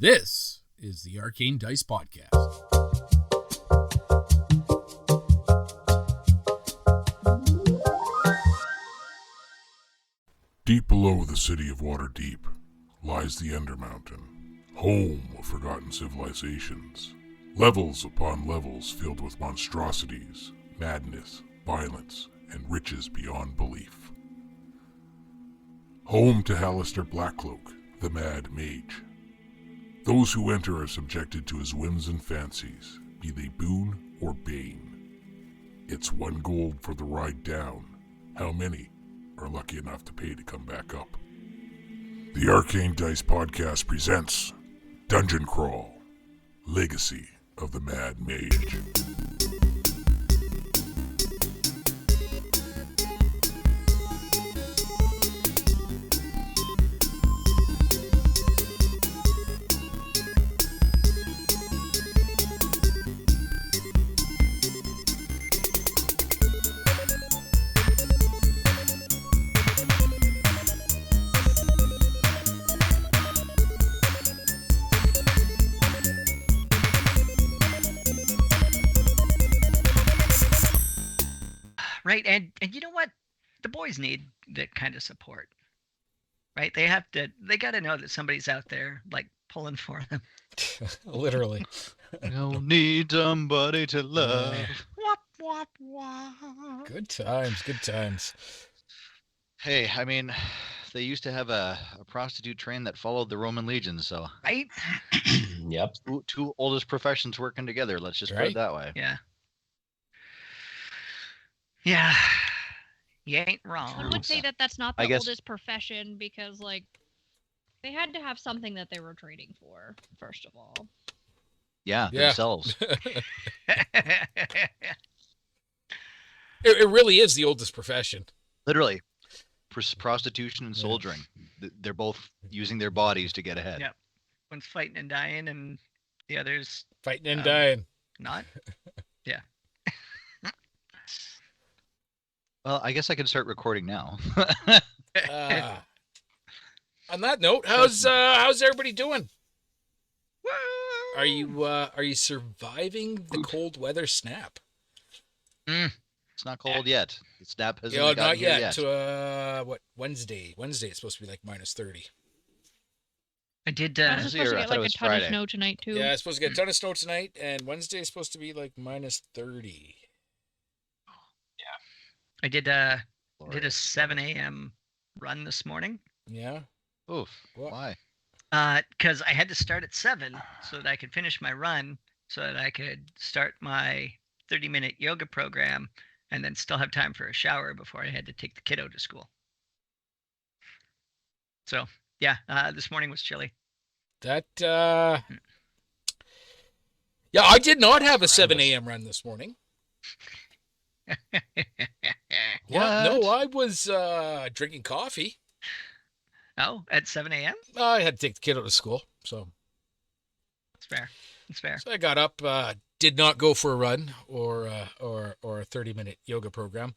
This is the Arcane Dice Podcast. Deep below the city of Waterdeep lies the Ender Mountain, home of forgotten civilizations. Levels upon levels filled with monstrosities, madness, violence, and riches beyond belief. Home to Halaster Blackcloak, the Mad Mage. Those who enter are subjected to his whims and fancies, be they boon or bane. It's 1 gold for the ride down. How many are lucky enough to pay to come back up? The Arcane Dice Podcast presents Dungeon Crawl, Legacy of the Mad Mage. Right, and you know what? The boys need that kind of support, right? They got to know that somebody's out there, like, pulling for them. Literally. You'll need somebody to love. Wop, wop, wop. Good times. Hey, I mean, they used to have a prostitute train that followed the Roman legions, so Right? Yep. two oldest professions working together, let's just put Right. it that way. Yeah. Yeah. You ain't wrong. I would say that that's not I the guess- oldest profession because, like, they had to have something that they were trading for, first of all. Yeah, Yeah. themselves. It really is the oldest profession. Literally. Prostitution and soldiering. They're both using their bodies to get ahead. Yep. One's fighting and dying, and the other's Fighting and dying. not. Yeah. Well, I guess I can start recording now. On that note, how's everybody doing? Are you surviving the cold weather snap? It's not cold yet. The snap hasn't Yeah, gotten not here yet. What, Wednesday? Wednesday it's supposed to be like -30. I did. I was This supposed year, to I get thought it like a was ton Friday. of snow tonight too. Yeah, it's supposed to get a ton of snow tonight, and Wednesday is supposed to be like -30. I did a Glorious. 7 a.m. run this morning. Yeah. Oof. What? Why? Because I had to start at 7 so that I could finish my run, so that I could start my 30-minute yoga program, and then still have time for a shower before I had to take the kiddo to school. So yeah, this morning was chilly. That yeah, I did not have a 7 a.m. run this morning. Yeah, no, I was drinking coffee. Oh, at 7 a.m. I had to take the kiddo to school, so It's fair. It's fair. I got up, did not go for a run or a 30-minute yoga program.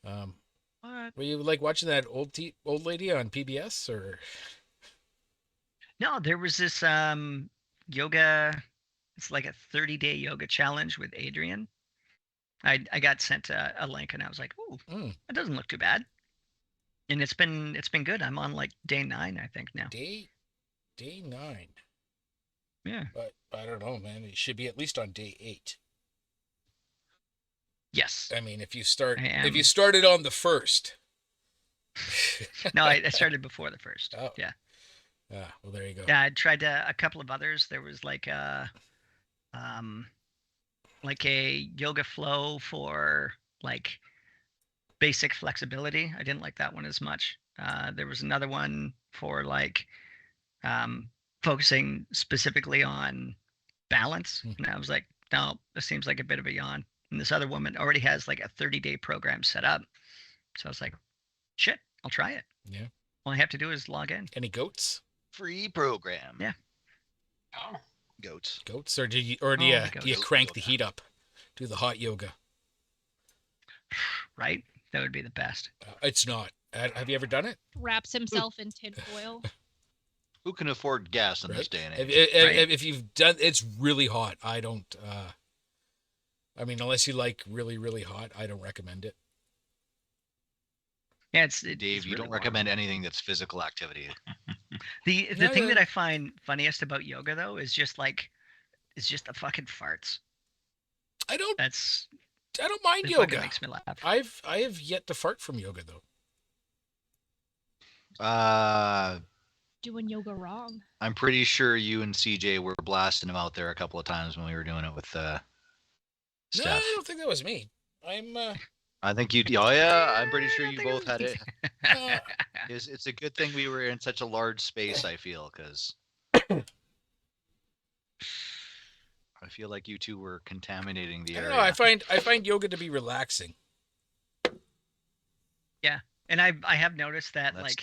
What? Were you like watching that old lady on PBS or? No, there was this yoga. It's like a 30-day yoga challenge with Adrian. I got sent a link, and I was like, "Ooh, that doesn't look too bad." And it's been good. I'm on like day 9, I think now. Day 9. Yeah. But I don't know, man. It should be at least on day 8. Yes. I mean, if you I am. started on the 1st. No, I started before the 1st. Oh. Yeah. Ah, well, there you go. Yeah, I tried a couple of others. There was like a yoga flow for like basic flexibility. I didn't like that one as much. There was another one for like focusing specifically on balance, and I was like, no, this seems like a bit of a yawn. And this other woman already has like a 30-day program set up, so I was like, shit, I'll try it. Yeah. All I have to do is log in. Any goats? Free program. Yeah. Goats. Goats, or do you the do you goats. crank the heat up? Do the hot yoga? Right? That would be the best. It's not. Have you ever done it? Wraps himself in tinfoil. Who can afford gas in this Right? day and age? If you've done, it's really hot. I don't. I mean, unless you like really, really hot, I don't recommend it. Yeah, it's Dave, it's you really don't warm. recommend anything that's physical activity. The No, thing no. that I find funniest about yoga though is just the fucking farts. I don't mind It yoga. fucking makes me laugh. I have yet to fart from yoga though. Doing yoga wrong. I'm pretty sure you and CJ were blasting him out there a couple of times when we were doing it with No, Steph. I don't think that was me. I think you. Oh yeah, I'm pretty sure I you think it both was had it. Uh, It's a good thing we were in such a large space. I feel because I feel like you two were contaminating the I don't area. know. I find yoga to be relaxing. Yeah, and I have noticed that That's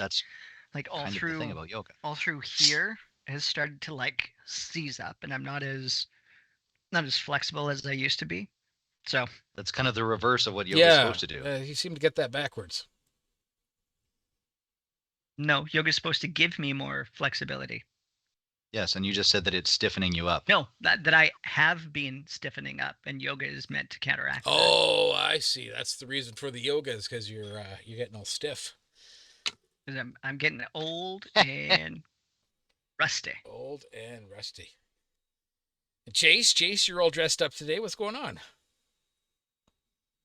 all kind of the thing about yoga. all through here has started to seize up, and I'm not as flexible as I used to be. So That's kind of the reverse of what yoga's Yeah, supposed to do. you seem to get that backwards. no, yoga's supposed to give me more flexibility. Yes, and you just said that it's stiffening you up. No, that I have been stiffening up, and yoga is meant to counteract that. Oh, I see. That's the reason for the yoga is because you're getting all stiff. 'Cause I'm getting old and rusty. Old and rusty. And Chase, you're all dressed up today. What's going on?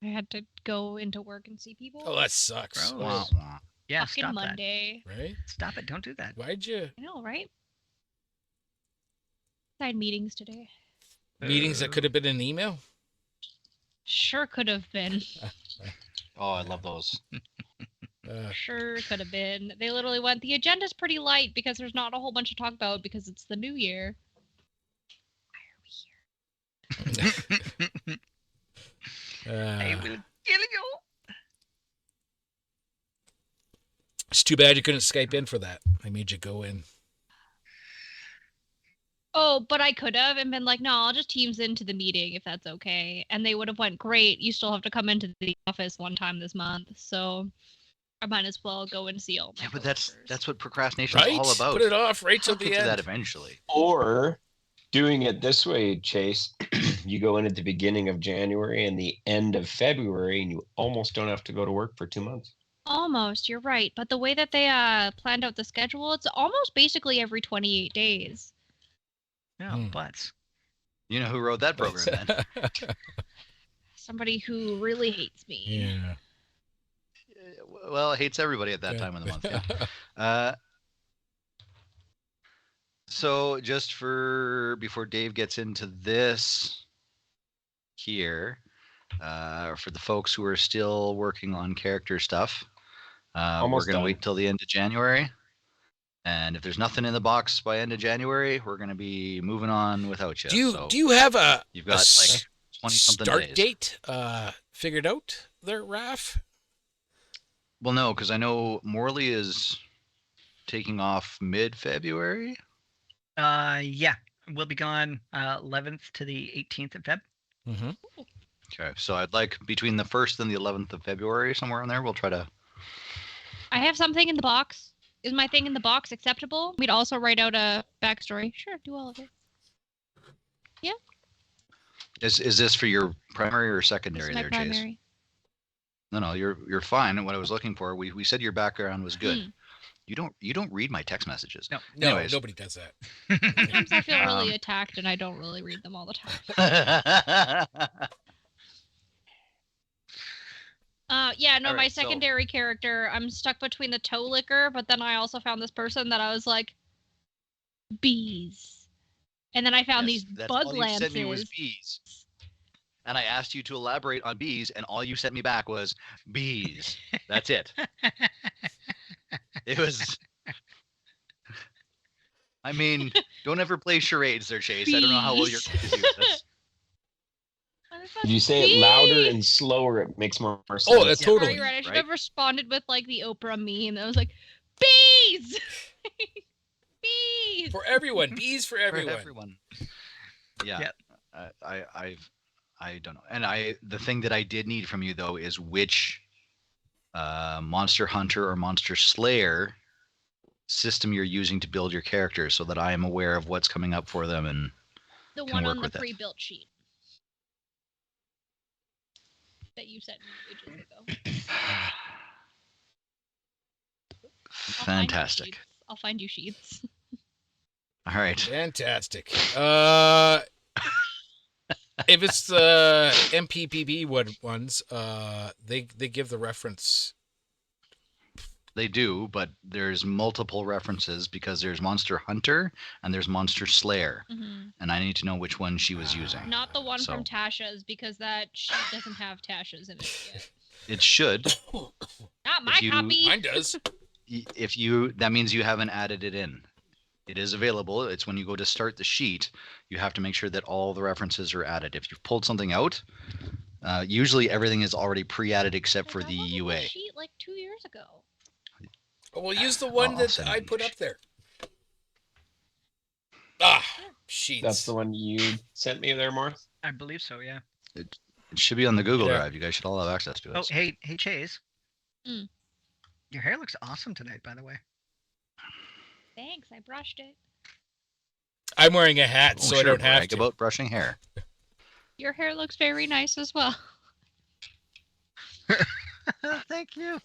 I had to go into work and see people. Oh, that sucks. Gross. Wah, wah. Yeah, Fucking stop Monday. Right? that. Stop it! Don't do that. Why'd you? I know, right? I had meetings today. Meetings that could have been an email? Sure could have been. Oh, I love those. Sure could have been. They literally went, the agenda's pretty light because there's not a whole bunch to talk about because it's the new year. Why are we here? I will kill you. It's too bad you couldn't Skype in for that. I made you go in. Oh, but I could have and been like, no, I'll just Teams into the meeting if that's okay. And they would have went, great, you still have to come into the office one time this month. So I might as well go and see all my Yeah, but coworkers. that's what procrastination's Right? all about. Put it off right till We'll the get to that end. eventually. Or doing it this way, Chase, you go in at the beginning of January and the end of February, and you almost don't have to go to work for 2 months. Almost, you're right. But the way that they planned out the schedule, it's almost basically every 28 days. No, butts. You know who wrote that program then? Somebody who really hates me. Yeah. Well, it hates everybody at that time of the month. Yeah. So just before Dave gets into this here, for the folks who are still working on character stuff, we're Almost going to done. wait till the end of January. And if there's nothing in the box by end of January, we're going to be moving on without you. Do you have a You've got like 20 something start days. date figured out there, Raph? Well, no, because I know Morley is taking off mid-February. Yeah, we'll be gone 11th to the 18th of Feb. Mm-hmm. Okay, so I'd like between the 1st and the 11th of February, somewhere in there, we'll try to... I have something in the box. Is my thing in the box acceptable? We'd also write out a backstory. Sure, do all of it. Yeah. Is this for your primary or This secondary is my there, Chase? primary. No, you're fine. And what I was looking for, we said your background was good. Hmm. You don't read my text messages. No. No, Anyways. nobody does that. Sometimes I feel really Um, attacked and I don't really read them all the time. Yeah, no, All my right, so- secondary character, I'm stuck between the toe licker, but then I also found this person that I was like, bees. And then I found Yes, these that's bug all you sent me was lances. bees. And I asked you to elaborate on bees, and all you sent me back was bees. That's it. It was. I mean, don't ever play charades there, Chase. I don't know how well you're going to do this. If you say it louder and slower, it makes more sense. Oh, that's Yeah. totally. You're right. I should right? have responded with like the Oprah meme that was like, bees! Bees! For everyone. Bees for For everyone. everyone. Yeah. Yep. I don't know. And the thing that I did need from you though is which monster hunter or monster slayer system you're using to build your character, so that I am aware of what's coming up for them and The can one work on the with it. pre-built sheet that you sent me ages ago. Fantastic. I'll find you sheets. All right. Fantastic. If it's the MPPB ones, they give the reference. They do, but there's multiple references because there's Monster Hunter and there's Monster Slayer, and I need to know which one she was using. Not the one from Tasha's, because that sheet doesn't have Tasha's in it yet. It should. Not my copy. Mine does. That means you haven't added it in. It is available. It's when you go to start the sheet, you have to make sure that all the references are added. If you've pulled something out, usually everything is already pre-added except for the UA. Sheet like 2 years ago. Well, use the one that I put up there. Sheets. That's the one you sent me there, Morris? I believe so, yeah. It should be on the Google Drive. You guys should all have access to it. Oh, hey, Chase. Mm. Your hair looks awesome tonight, by the way. Thanks, I brushed it. I'm wearing a hat, so I don't have brag to. about brushing hair. Your hair looks very nice as well. Thank you.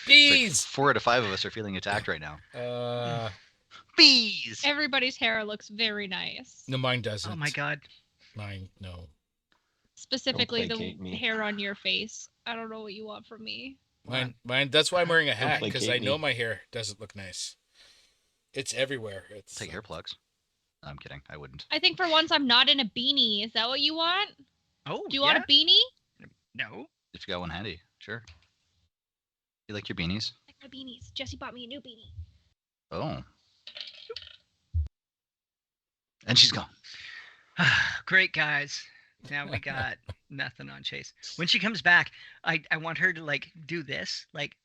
Bees! Like 4 out of 5 of us are feeling attacked right now. Bees! Everybody's hair looks very nice. No, mine doesn't. Oh my god. Mine, no. Specifically the placate me. hair on your face. I don't know what you want from me. Mine. That's why I'm wearing a hat, because I placate know me. my hair doesn't look nice. It's everywhere. It's Take hair plugs. No, I'm kidding. I wouldn't. I think for once I'm not in a beanie. Is that what you want? Oh, Do you want a beanie? No. If you got one handy, sure. You like your beanies? I like my beanies. Jesse bought me a new beanie. Oh. And she's gone. Great, guys. Now we got nothing on Chase. When she comes back, I want her to like do this, like,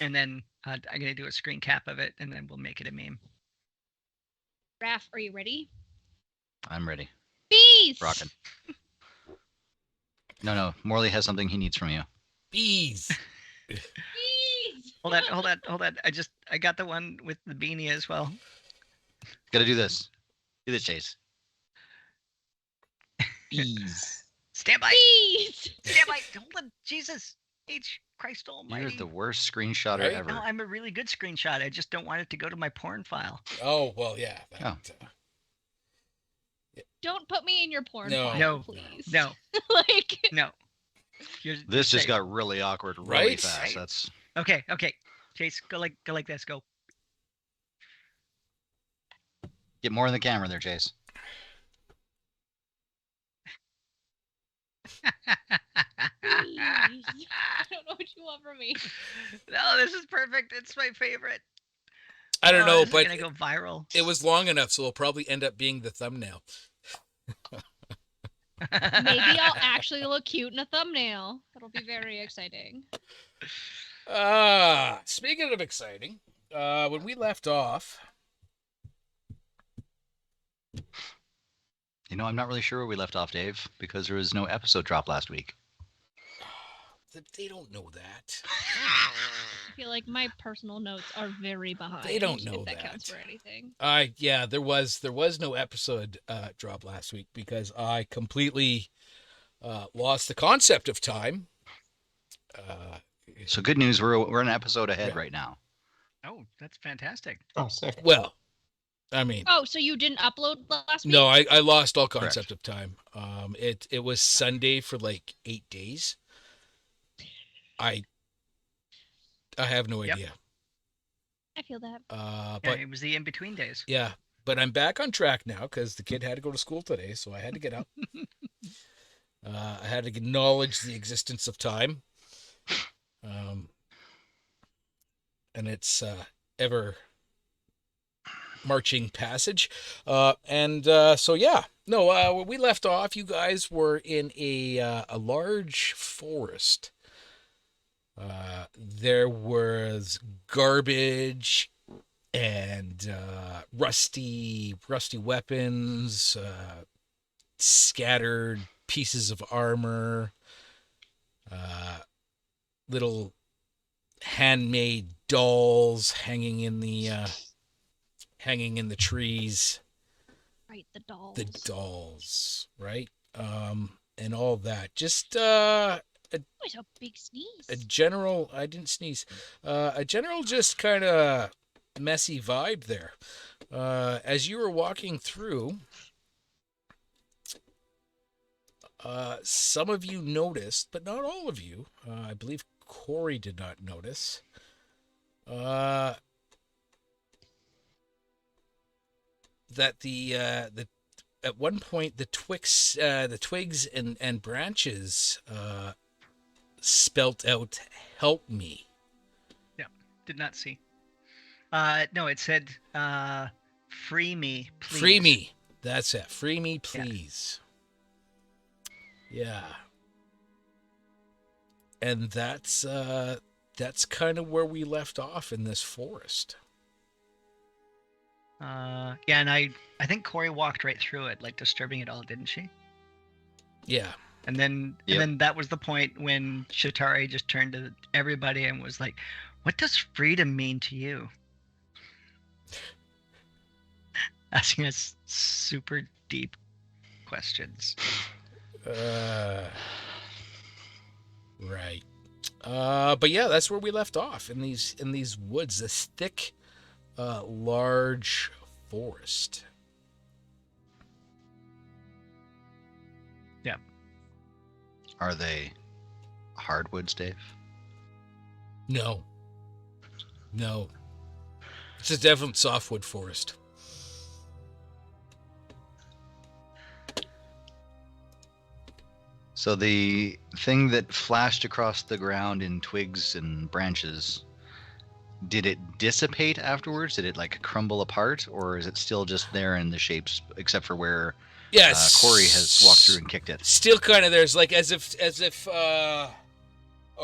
and then I'm gonna do a screen cap of it, and then we'll make it a meme. Raph, are you ready? I'm ready. Bees! Rockin'. No. Morley has something he needs from you. bees. Bees! Hold on. I got the one with the beanie as well. Gotta do this. Do this, Chase. Bees. Stand by. Bees! Stand by. Hold on. Jesus H. Christ Almighty. You're the worst screenshotter Right? ever. No, I'm a really good screenshot. I just don't want it to go to my porn file. Oh, well, yeah. Oh. Don't put me in your porn No. file, No. please. No, Like, no. This just safe. got really awkward really Right? fast. Right. That's Okay. Chase, go like this. Go. get more in the camera there, Chase. bees. I don't know what you want from me. No, this is perfect. It's my favorite. I don't know, this is but gonna go viral. it was long enough, so it'll probably end up being the thumbnail. Maybe I'll actually look cute in a thumbnail. That'll be very exciting. Speaking of exciting, when we left off, You know, I'm not really sure where we left off, Dave, because there was no episode drop last week. they don't know that. I feel like my personal notes are very behind. They don't know if that that. counts for anything. Yeah, there was no episode drop last week because I completely lost the concept of time. So good news, we're an episode ahead right now. Oh, that's fantastic. Oh, sick. Well, I mean, Oh, so you didn't upload last week? no, I lost all concept of time. It was Sunday for like 8 days. I have no Yep. idea. I feel that. Yeah, But it was the in-between days. yeah, but I'm back on track now because the kid had to go to school today, so I had to get up. I had to acknowledge the existence of time. And its ever marching passage. So yeah, no, when we left off, you guys were in a large forest. There was garbage and rusty weapons, scattered pieces of armor, little handmade dolls hanging in the trees. Right, the dolls. The dolls, right? And all that. Just What a big sneeze. a general. I didn't sneeze. A general, just kind of messy vibe there. As you were walking through, some of you noticed, but not all of you. I believe Corrie did not notice. That the at one point the twigs and branches spelt out "help me." Yeah, did not see. No, it said free me, please. Free me. That's it. Free me, please. Yeah. And that's kind of where we left off in this forest. Yeah, and I think Corrie walked right through it, like disturbing it all, didn't she? Yeah. And then that was the point when Shatari just turned to everybody and was like, "What does freedom mean to you?" Asking us super deep questions. Right. But yeah, that's where we left off, in these woods, this thick, large forest. Yeah. Are they hardwoods, Dave? No. It's a definite softwood forest. So the thing that flashed across the ground in twigs and branches, did it dissipate afterwards? Did it like crumble apart, or is it still just there in the shapes, except for where Corrie has walked through and kicked it? Still kind of there's like as if a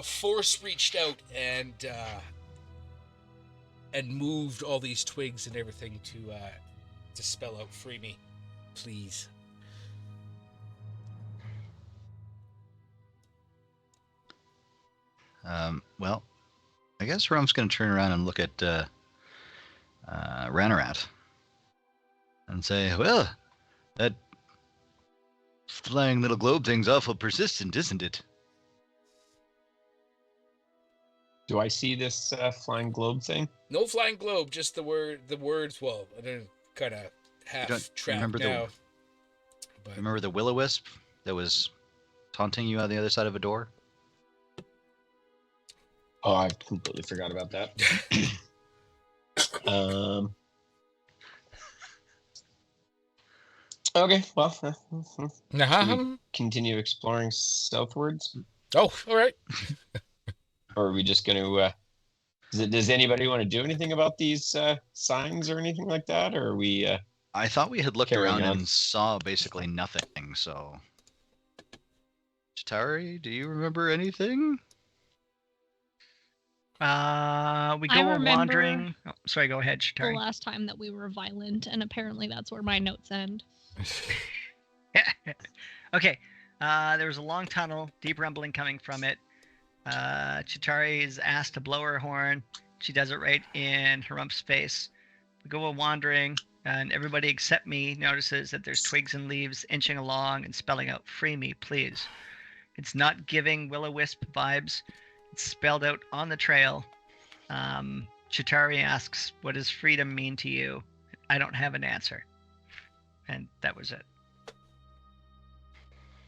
force reached out and moved all these twigs and everything to spell out "free me, please." Well, I guess Rum's going to turn around and look at Ranarat and say, "Well, that flying little globe thing's awful persistent, isn't it?" Do I see this flying globe thing? No flying globe, just the words. Well, I don't kind of half trapped now. Remember the will-o-wisp that was taunting you on the other side of a door? Oh, I completely forgot about that. Okay, well, continue exploring southwards. Oh, all right. Or are we just going to? Does anybody want to do anything about these signs or anything like that? Or are we? I thought we had looked around and saw basically nothing. So, Chitari, do you remember anything? We go wandering. Oh, sorry, go ahead, Chitari. The last time that we were violent, and apparently that's where my notes end. Okay. There was a long tunnel, deep rumbling coming from it. Chitari is asked to blow her horn. She does it right in Harump's face. We go wandering, and everybody except me notices that there's twigs and leaves inching along and spelling out "free me, please." It's not giving will-o-wisp vibes. It's spelled out on the trail. Chitari asks, "What does freedom mean to you?" I don't have an answer. And that was it.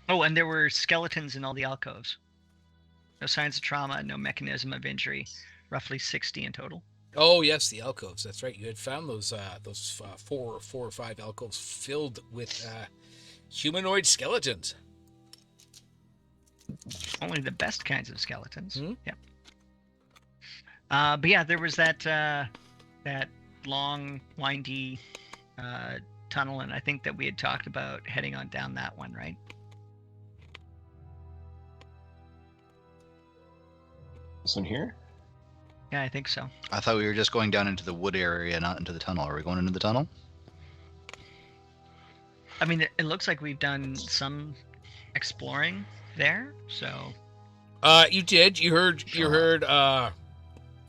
Oh, and there were skeletons in all the alcoves. No signs of trauma, no mechanism of injury. Roughly 60 in total. Oh yes, the alcoves. That's right. You had found those four or five alcoves filled with humanoid skeletons. Only the best kinds of skeletons. Mm-hmm. Yeah. But yeah, there was that long, windy tunnel, and I think that we had talked about heading on down that one, right? This one here? Yeah, I think so. I thought we were just going down into the wood area, not into the tunnel. Are we going into the tunnel? I mean, it looks like we've done some exploring there, so... You did. You heard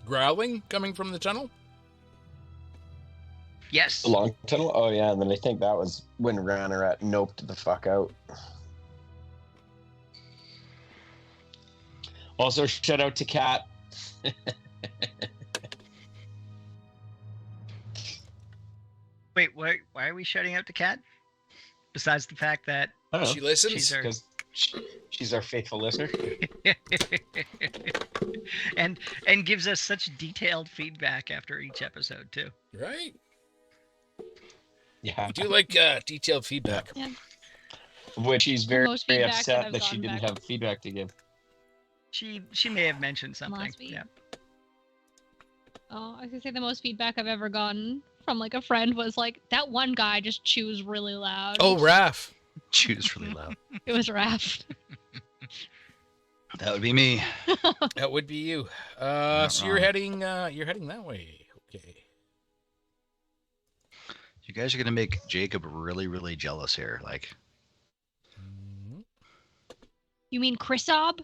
growling coming from the tunnel? Yes. The long tunnel? Oh, yeah. And then I think that was when Ranarat noped the fuck out. Also, shout out to Kat. Wait, why are we shouting out to Kat? Besides the fact that I don't know. She listens? Because she's our faithful listener. and gives us such detailed feedback after each episode too. Right. Yeah. We do like detailed feedback. Yeah. Which she's very, most very feedback that upset I've that she gotten didn't back. have feedback to give. She may have mentioned something. Last week? Yeah. Oh, I was gonna say the most feedback I've ever gotten from like a friend was like, that one guy just chews really loud. Oh, Raph. Choose really loud. It was Raph. That would be me. That would be you. Not So you're wrong. heading that way. Okay. You guys are gonna make Jacob really, really jealous here. Like, You mean Chrisob?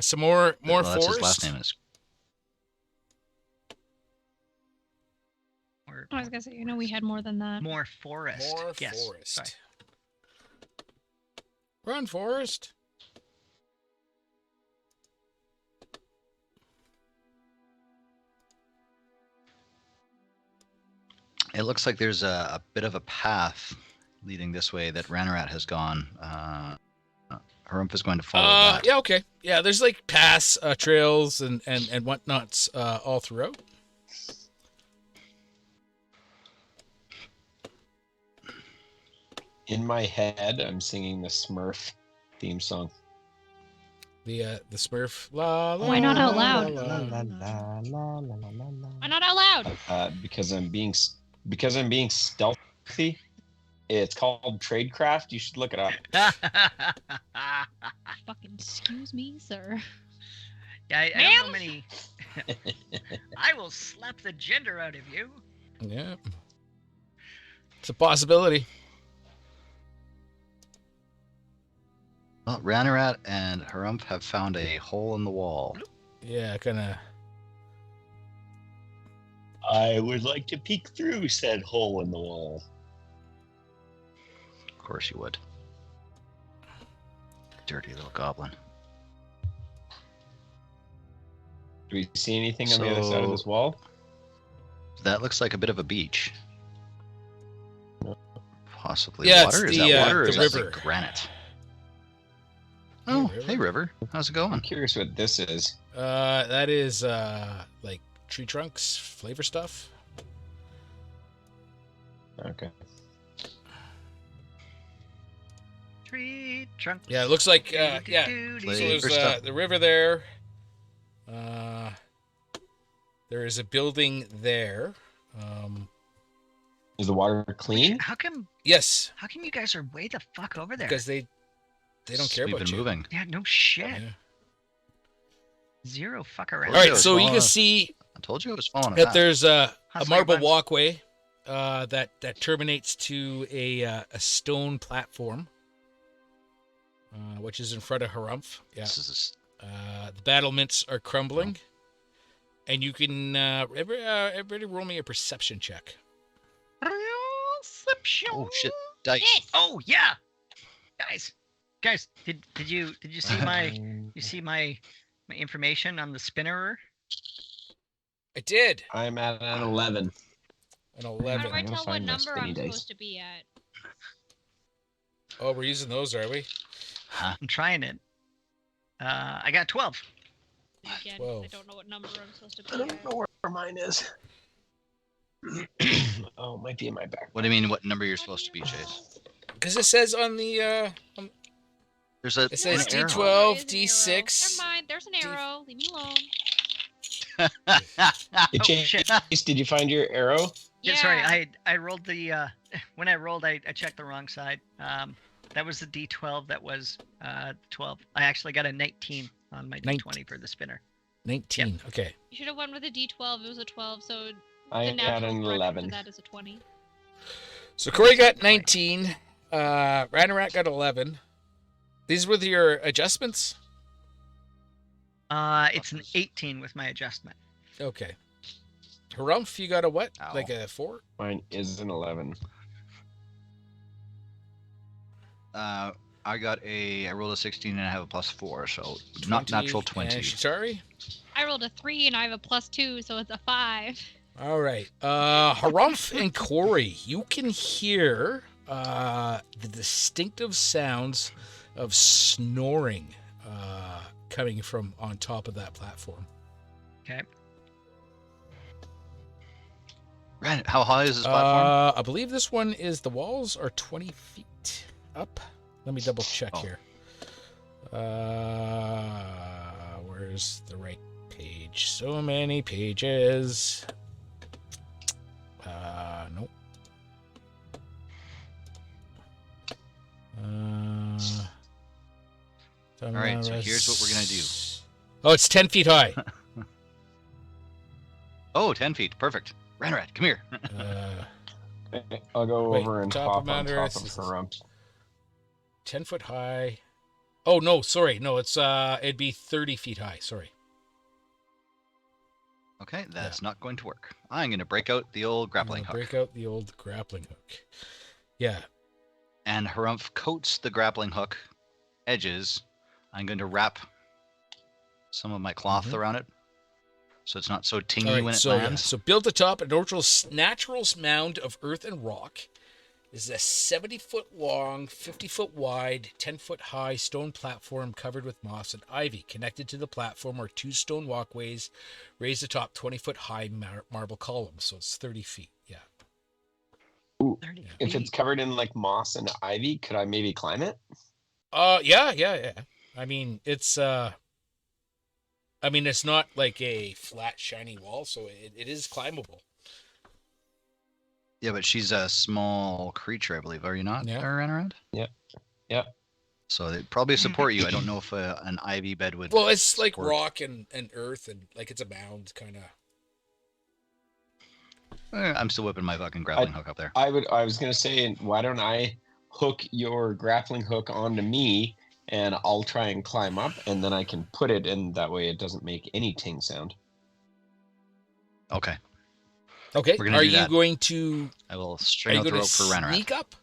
Some more well, forest. that's his last name is. Or I was gonna say, we had more than that. more forest. More Yes. forest. Sorry. Run, Forest. It looks like there's a bit of a path leading this way that Ranarat has gone. Harumph is going to follow that. Yeah, okay. Yeah, there's like paths, trails, and whatnots all throughout. In my head, I'm singing the Smurf theme song. The Smurf. La, la, Why not out loud? la, la, la. Why not out loud? Because I'm being stealthy. It's called Tradecraft. You should look it up. Fucking excuse me, sir. Yeah, I don't Ma'am? know many. I will slap the gender out of you. Yeah. It's a possibility. Well, Ranarat and Harumph have found a hole in the wall. Yeah, kind of. I would like to peek through said hole in the wall. Of course you would. Dirty little goblin. Do we see anything on the other side of this wall? That looks like a bit of a beach. Possibly Yeah, it's water? Is the, that water or the is that river. like granite? Oh, river. hey River. How's it I'm going? curious what this is. That is like tree trunks, flavor stuff. Okay. Tree trunk. Yeah, it looks like yeah. So Do-do-do-do. there's Flavor stuff. the river there. There is a building there. Is the water clean? How come Yes, you guys are way the fuck over there? because they don't care We've about been you. moving. Yeah, no shit. Yeah. Zero fuck All around. right, Yeah, so you it's can see I told you it was falling that apart. there's a How's marble my buns? walkway that terminates to a stone platform, which is in front of Harumph. Yeah, This is the battlements are crumbling, and you can everybody roll me a perception check. oh shit, dice. Yes! Oh yeah, guys, did you see my information on the spinner? I did I'm at an 11. an How 11. do I I'm gonna tell what find my number spinny I'm dice. supposed to be at? Oh, we're using those, are we? Huh? I'm trying it. I got 12. Again, 12. I don't know what number I'm supposed to I be at. don't know where mine is. Oh, it might be in my back. What do you mean? What number you're supposed to be, Chase? Because it says on the There's a It says an arrow. D12, There is an D6. arrow. Never mind, there's an arrow. Leave me alone. Hey, Oh, Chase, shit. did you find your arrow? Yeah, sorry, I rolled the when I rolled I checked the wrong side. That was the D12. That was 12. I actually got a 19 on my D20 for the spinner. 19. Okay. You should have went with a D12. It was a 12, so I the had natural an correction 11. for that is a 20. So Corey got 19. Ranarat got 11. These were your adjustments? It's an 18 with my adjustment. Okay. Harumph, you got a what? Ow. Like a 4? Mine is an 11. I rolled a 16 and I have a +4, so not 20, natural 20. And Shitari? I rolled a 3 and I have a +2, so it's a 5. All right. Harumph and Corrie, you can hear the distinctive sounds of snoring coming from on top of that platform. Okay. Ren, how high is this platform? I believe this one is, the walls are 20 feet up. Let me double check Oh. here. Where's the right page? So many pages. Nope. All right, so here's what we're going to do. Oh, it's 10 feet high. Oh, 10 feet. Perfect. Ranrat, come here. I'll go Wait, over and top hop of on Mount top Earth of is- Harump. 10 foot high. Oh, no, sorry. No, it's it'd be 30 feet high. Sorry. Okay, that's not going to work. I'm going to break out the old grappling hook. Break out the old grappling hook. Yeah. And Harumph coats the grappling hook edges. I'm going to wrap some of my cloth around it, so it's not so tingy All right, when it so, lands. so build atop a natural mound of earth and rock. This is a 70-foot long, 50-foot wide, 10-foot high stone platform covered with moss and ivy. Connected to the platform are 2 stone walkways raised atop 20-foot high marble columns. So it's 30 feet. Yeah. Ooh, 30 if feet. it's covered in like moss and ivy, could I maybe climb it? Yeah. I mean, it's not like a flat, shiny wall, so it is climbable. Yeah, but she's a small creature, I believe. Are you not, Ranrat? Yeah. So they'd probably support you. I don't know if an ivy bed would. Well, it's like support. rock and earth, and like it's a mound, kind of. I'm still whipping my fucking grappling hook up there. I was gonna say, why don't I hook your grappling hook onto me, and I'll try and climb up, and then I can put it in. That way, it doesn't make any ting sound. Okay. Okay. We're gonna Are do you that. going to? I will Are string you out the going rope to for Ranrat. sneak up,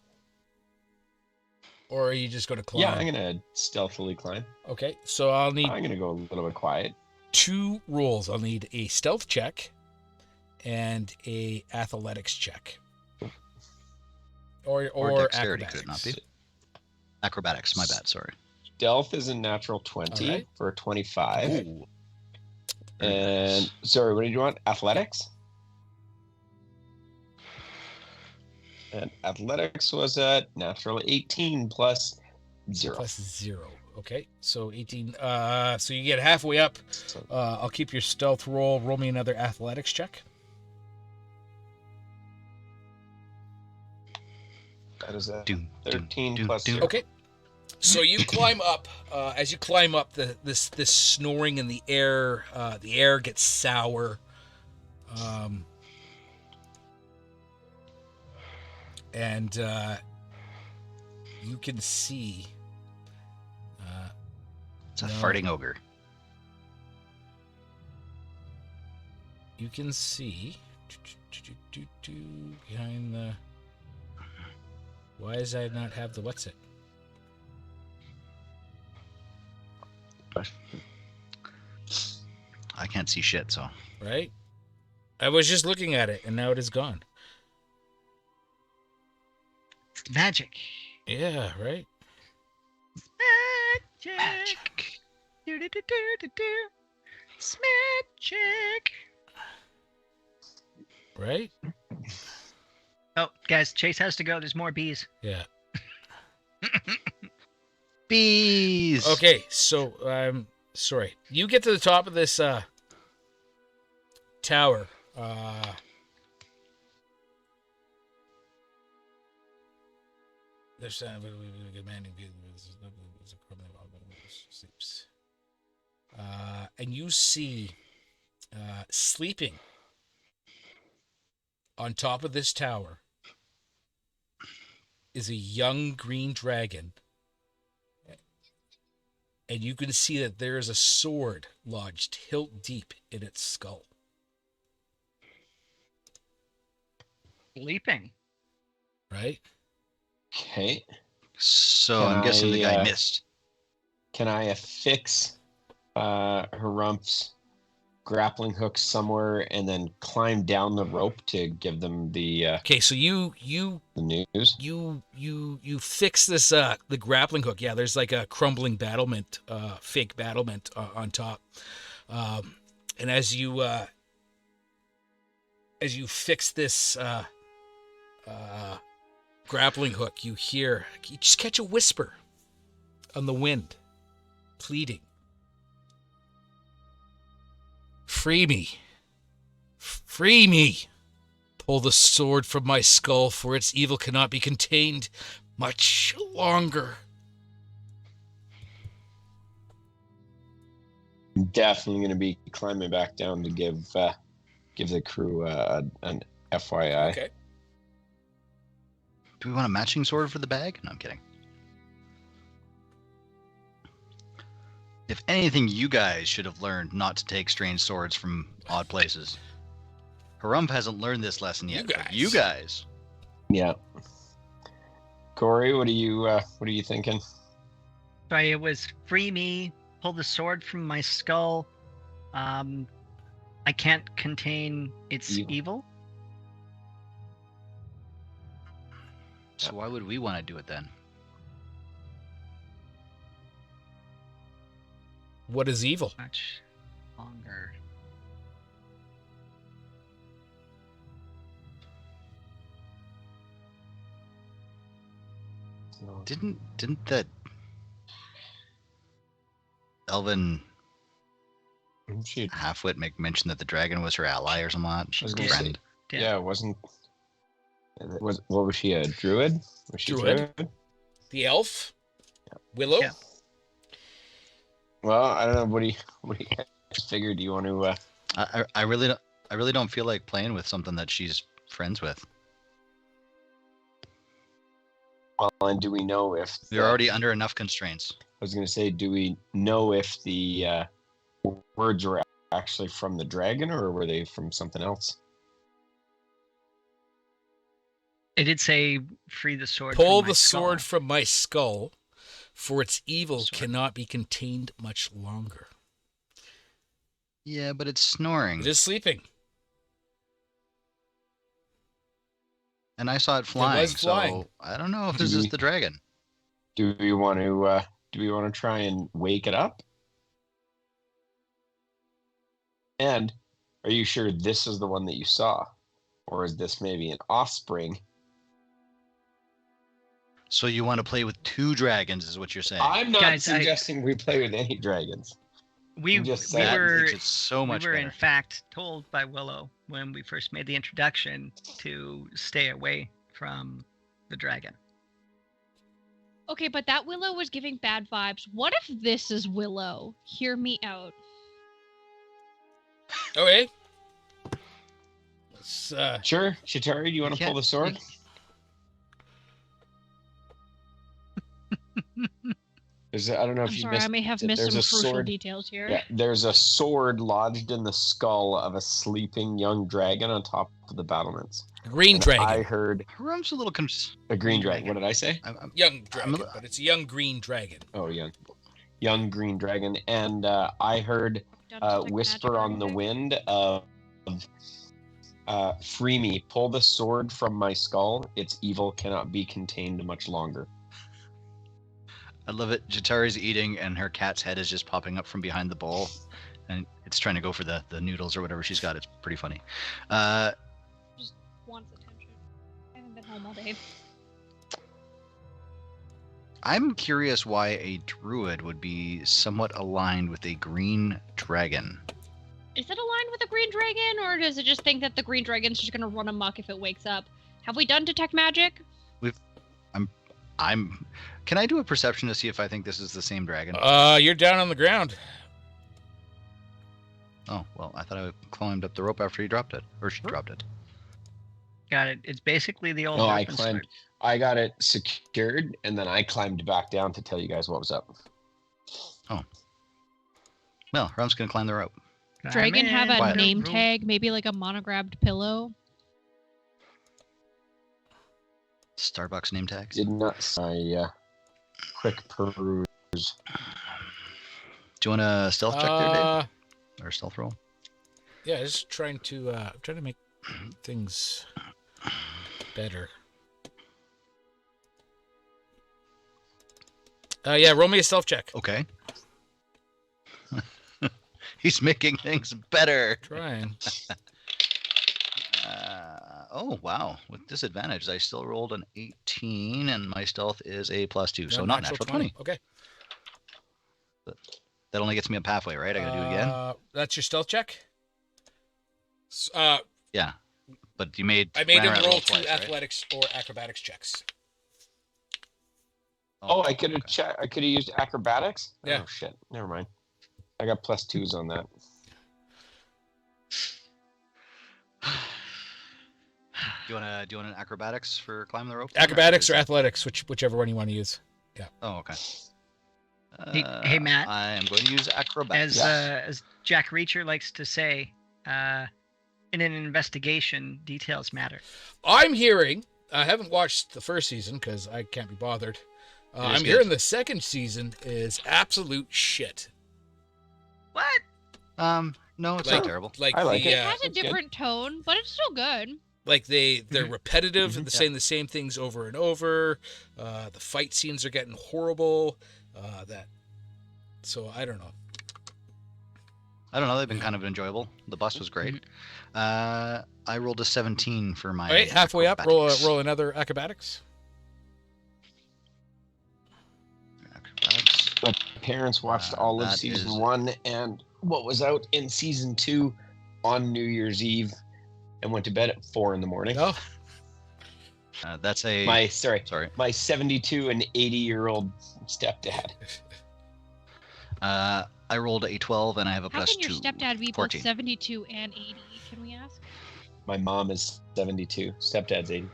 or are you just going to climb? Yeah, I'm gonna stealthily climb. Okay. So I'll need I'm gonna go a little bit quiet. 2 rolls. I'll need a stealth check and a athletics check. Or dexterity, acrobatics. could it not be? Acrobatics, my bad, sorry. Stealth is a natural 20 Alright. for a 25. Ooh. Very And nice. sorry, what did you want? Athletics? And athletics was a natural 18 plus 0. Plus 0. Okay. So 18. So you get halfway up. So I'll keep your stealth roll. Roll me another athletics check. that is a Doom, 13 doom, plus doom. 0. Okay. So you climb up. As you climb up, this snoring in the air gets sour. And you can see. It's a No. farting ogre. You can see behind the. Why does I not have the what's it? I can't see shit, so. Right? I was just looking at it, and now it is gone. It's magic. Yeah, right. Magic. Magic. Do-do-do-do-do-do. It's magic. Right? Oh, guys, Chase has to go. There's more bees. Yeah. Bees! Okay, so sorry. You get to the top of this tower. There's and you see sleeping on top of this tower is a young green dragon, and you can see that there is a sword lodged hilt deep in its skull. Sleeping. Right? Okay. So Can I'm guessing the guy I, missed. Can I affix Harump's grappling hook somewhere and then climb down the rope to give them the Okay, so you news? you fix this the grappling hook. Yeah, there's like a crumbling battlement, fake battlement on top. And as you fix this grappling hook, you just catch a whisper on the wind, pleading. Free me. Free me. Pull the sword from my skull, for its evil cannot be contained much longer. I'm definitely going to be climbing back down to give the crew an FYI. Okay. Do we want a matching sword for the bag? No, I'm kidding. If anything, you guys should have learned not to take strange swords from odd places. Harump hasn't learned this lesson yet. You guys. Yeah. Corey, what are you thinking? Sorry, it was free me, pull the sword from my skull. I can't contain its evil. So why would we want to do it then? What is evil? Much longer. Didn't that Elven halfwit make mention that the dragon was her ally or something like that? I was gonna say, Did. yeah, it wasn't. What was she, a druid? Was she Druid. a druid? The elf? Willow? Yeah. Well, I don't know. What do you figure? Do you want to? I really don't feel like playing with something that she's friends with. Well, and do we know if They're already under enough constraints. I was going to say, do we know if the words were actually from the dragon or were they from something else? It did say free the sword. Pull from my the skull. sword from my skull, for its evil cannot be contained much longer. Yeah, but it's snoring. It is sleeping. And I saw it flying, flying. so I don't know if this is the dragon. Do we want to try and wake it up? And are you sure this is the one that you saw? Or is this maybe an offspring? So you want to play with two dragons, is what you're saying? I'm not Guys, suggesting we play with any dragons. We I'm just we saying. That were makes it so much we were in better. fact told by Willow when we first made the introduction to stay away from the dragon. Okay, but that Willow was giving bad vibes. What if this is Willow? Hear me out. Okay. Let's, Sure, Chitari, do you want to pull the sword? I don't know if I'm you sorry, missed I may have it. missed There's some a crucial sword. details here. Yeah, there's a sword lodged in the skull of a sleeping young dragon on top of the battlements. green And dragon. I heard Harump's a little a green dragon. What did I say? Young dragon, but it's a young green dragon. Oh, young green dragon. And I heard Don't detect magic whisper or on the anything? wind of free me, pull the sword from my skull. Its evil cannot be contained much longer. I love it. Jatari's eating, and her cat's head is just popping up from behind the bowl, and it's trying to go for the noodles or whatever she's got. It's pretty funny. Just wants attention. I haven't been home all day. I'm curious why a druid would be somewhat aligned with a green dragon. Is it aligned with the green dragon, or does it just think that the green dragon's just gonna run amok if it wakes up? Have we done detect magic? Can I do a perception to see if I think this is the same dragon? You're down on the ground. Oh, well, I thought I climbed up the rope after he dropped it. Or she dropped it. Got it. It's basically the old. No, I orphan climbed. sword. I got it secured, and then I climbed back down to tell you guys what was up. Well, Rum's gonna climb the rope. Dragon have a Quiet. name tag, maybe like a monogrammed pillow. Starbucks name tags. Did not say quick peruse. Do you want a stealth check there, Dave? Or a stealth roll? Yeah, just trying to make things better. Yeah, roll me a stealth check. Okay. He's making things better. Trying. Oh, wow. With disadvantage, I still rolled an 18, and my stealth is a +2, so not natural 20. Okay. That only gets me up halfway, right? I gotta do it again? That's your stealth check? Yeah. But you made... I made him ran roll twice, two right? athletics or acrobatics checks. Oh, I could have I could have used acrobatics. Yeah. Oh shit. Never mind. I got +2s on that. Do you want an acrobatics for climbing the rope? Acrobatics or athletics, whichever one you want to use. Yeah. Oh, okay. Hey, Matt. I am going to use acrobatics. As Jack Reacher likes to say, in an investigation, details matter. I'm hearing, I haven't watched the first season because I can't be bothered. I'm good. hearing the second season is absolute shit. What? No, it's not terrible. Like I like the, it. It has a It's good. different tone, but it's still good. like they're repetitive and Yeah. saying the same things over and over. The fight scenes are getting horrible. So I don't know. They've been kind of enjoyable. The bus was great. I rolled a 17 for my... All right, halfway up, acrobatics. roll another acrobatics. Acrobatics. My parents watched all of that season is- 1 and what was out in season 2 on New Year's Eve and went to bed at 4 in the morning. Oh, That's a... My Sorry. 72 and 80-year-old stepdad. I rolled a 12 and I have a How +2. can your stepdad be 14. both 72 and 80? Can we ask? My mom is 72, stepdad's 80.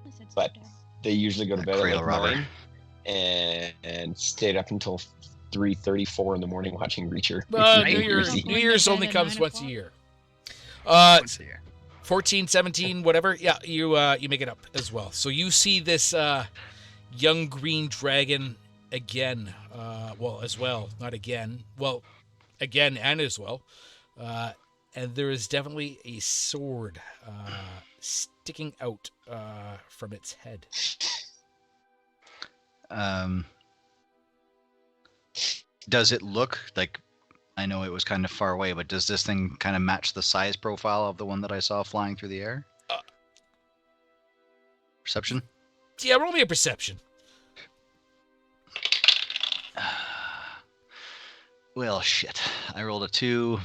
I said But- stepdad. They usually go to bed at Cradle like robber. 9 and stayed up until 3:34 in the morning watching Reacher. New Year's Year's, Eve. New Year's only At comes 9 once a o'clock? year. Once a year. 14, 17, whatever. Yeah, you make it up as well. So you see this young green dragon again. As well, not again. Well, again and as well. And there is definitely a sword sticking out from its head. Does it look like... I know it was kind of far away, but does this thing kind of match the size profile of the one that I saw flying through the air? Perception? Yeah, roll me a perception. Well, shit. I rolled a 2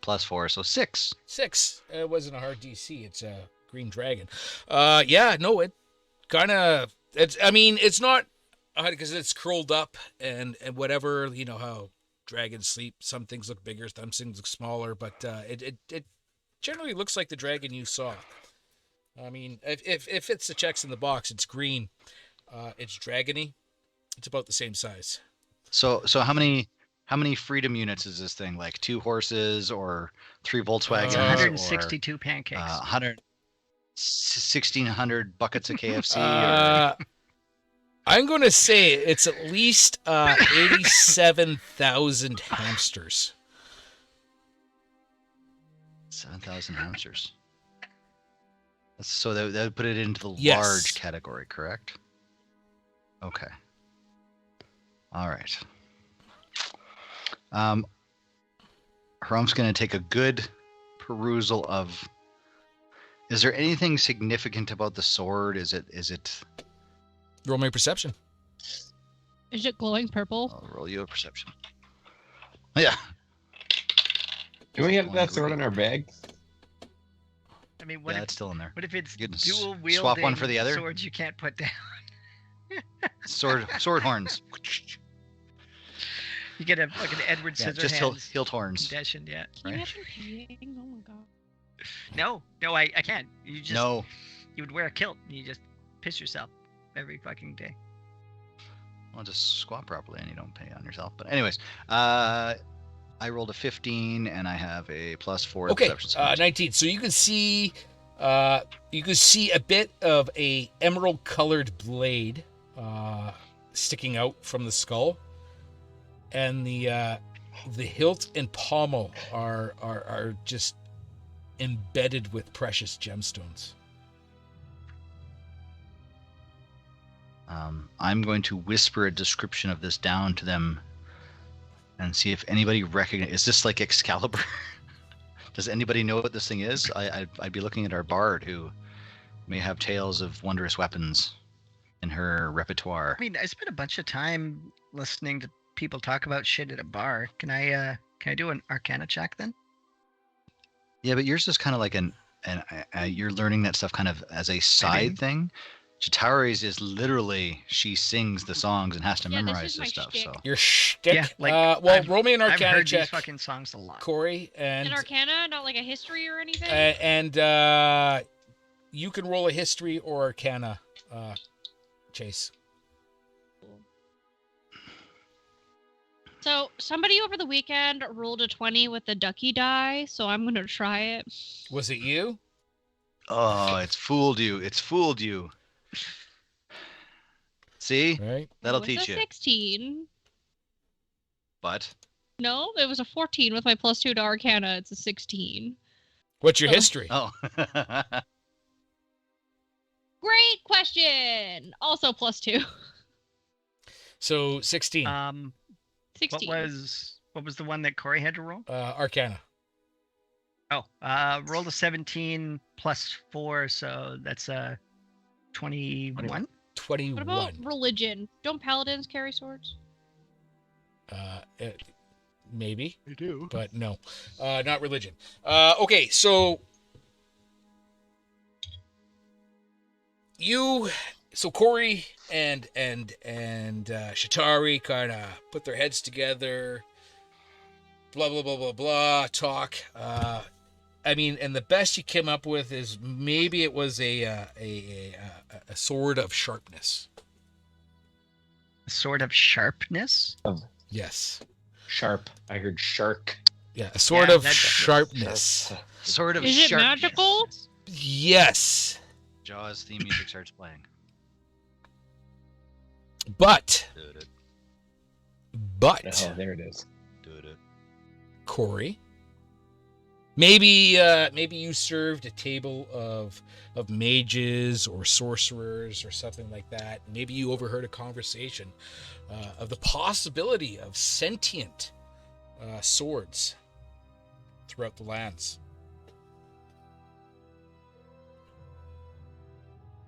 +4, so 6. 6. It wasn't a hard DC. It's a green dragon. Yeah, no, it kind of... It's not... Because it's curled up and whatever, you know how dragons sleep. Some things look bigger, some things look smaller, but it generally looks like the dragon you saw. I mean, if it's the checks in the box, it's green. It's dragony. It's about the same size. So how many freedom units is this thing? Like 2 horses or 3 Volkswagens? It's Uh, 162 pancakes. 1,600 buckets of KFC? Or... I'm going to say it's at least 87,000 hamsters. 7,000 hamsters. So that would put it into the Yes. large category, correct? Okay. All right. Hrum's going to take a good perusal of... Is there anything significant about the sword? Is it... Roll me a perception. Is it glowing purple? I'll roll you a perception. Yeah. Do we have that sword in our bag? I mean, what Yeah, if it's still in there. what if it's You can dual wielding swap one for the other? swords you can't put down? Sword horns. You get like an Edward Yeah, Scissorhands just hilt horns. edition, yeah. Can you Right. imagine peeing? Oh my god. No, I can't. You just No. you would wear a kilt and you just piss yourself every fucking day. Well, just squat properly and you don't pay on yourself. But anyways, I rolled a 15 and I have a +4 Okay, perception. skills. 19. So you can see a bit of a emerald-colored blade sticking out from the skull, and the hilt and pommel are just embedded with precious gemstones. I'm going to whisper a description of this down to them and see if anybody recognizes. Is this like Excalibur? Does anybody know what this thing is? I'd be looking at our bard, who may have tales of wondrous weapons in her repertoire. I mean, I spent a bunch of time listening to people talk about shit at a bar. Can I do an Arcana check then? Yeah, but yours is kind of like you're learning that stuff kind of as a side thing. Chitauri's is literally, she sings the songs and has to memorize this stuff. Shtick. So Your shtick. Yeah, like, roll me an I've Arcana heard check, these fucking songs a lot. Corey, and An Arcana, not like a history or anything? and you can roll a history or Arcana, Chase. So somebody over the weekend rolled a 20 with the ducky die, so I'm going to try it. Was it you? oh, it's fooled you. It's fooled you. See, Right. that'll It was teach a you. 16. But No, it was a 14 with my +2 to Arcana. It's a 16. What's your Oh. history? oh, Great question. Also +2. So 16. 16. What was the one that Corey had to roll? Arcana. Oh, rolled a 17 +4, so that's 21. 21. What about religion? Don't paladins carry swords? Maybe, you do. but no, not religion. Okay, so Corey and Shatari kind of put their heads together. Blah blah blah blah blah. Talk. I mean, and the best you came up with is maybe it was a sword of sharpness. A sword of sharpness? Yes. Sharp. I heard shark. Yeah, a sword Yeah, of that's- sharpness. Sort of Is it sharpness. magical? Yes, Jaws theme music starts playing. but Oh, there it is. Corey, maybe you served a table of mages or sorcerers or something like that. Maybe you overheard a conversation of the possibility of sentient swords throughout the lands.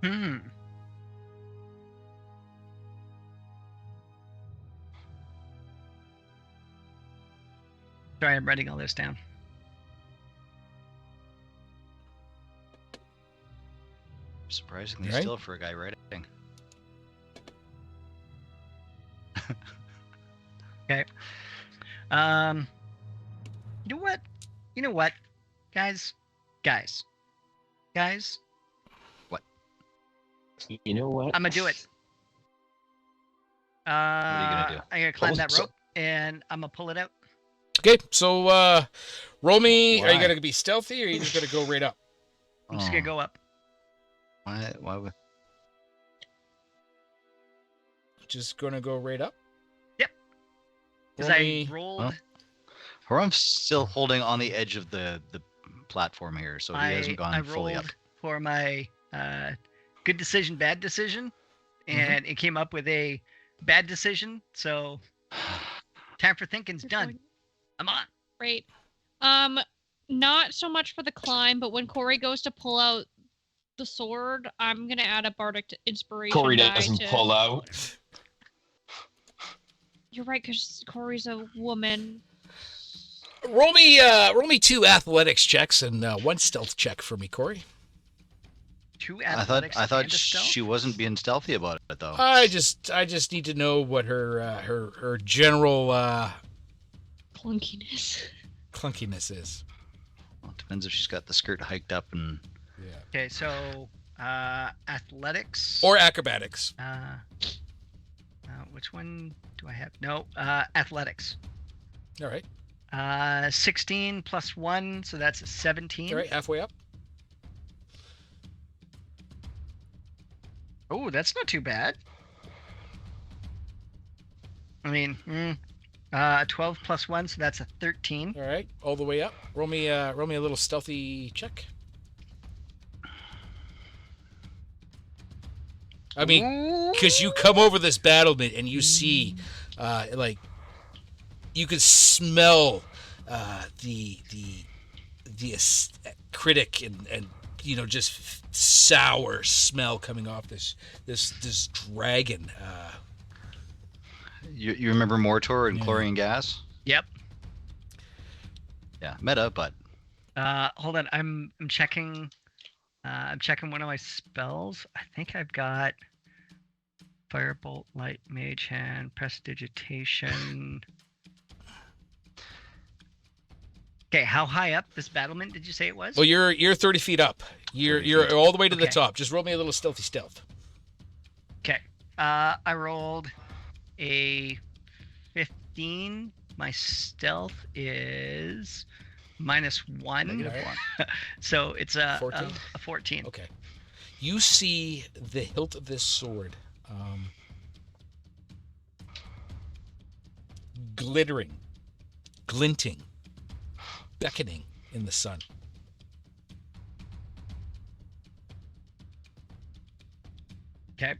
Hmm. Sorry, I'm writing all this down. Surprisingly Right? still for a guy writing. Okay. You know what? Guys. You know what? I'm gonna do it. are you gonna do? I'm gonna climb Oh, that so- rope and I'm gonna pull it out. Okay, so roll me. Are you Why? gonna be stealthy or are you just gonna go right up? I'm just gonna go up. Why would... Just gonna go right up? Yep. Because Roll I me- rolled. Well, Harum's still holding on the edge of the platform here, so he hasn't I gone fully up. rolled for my good decision, bad decision, and it came up with a bad decision. So time for thinking's done. I'm on. Right. Not so much for the climb, but when Corey goes to pull out the sword, I'm gonna add a bardic inspiration. Corey die doesn't to... pull out. You're right, because Corey's a woman. Roll me 2 athletics checks and 1 stealth check for me, Corey. 2 I athletics. thought and a stealth? she wasn't being stealthy about it though. I just need to know what her general Clunkiness. clunkiness is. Well, it depends if she's got the skirt hiked up and. Yeah. Okay, so athletics Or acrobatics. which one do I have? No, athletics. All right. 16 plus 1, so that's a 17. All right, halfway up. Oh, that's not too bad. I mean, 12 plus 1, so that's a 13. All right, all the way up. Roll me a little stealthy check. I mean, because you come over this battlement and you see, like, you can smell the critic and just sour smell coming off this dragon. You remember Mortor and chlorine gas? Yep. Yeah, meta, but Hold on, I'm checking. I'm checking one of my spells. I think I've got Firebolt, Light, Mage Hand, Prestidigitation. Okay, how high up this battlement did you say it was? Well, you're 30 feet up. You're all the way to the Okay. top. Just roll me a little stealthy stealth. Okay. I rolled a 15. My stealth is -1. -1. So it's a 14? a 14. Okay. You see the hilt of this sword glittering, glinting, beckoning in the sun. Okay.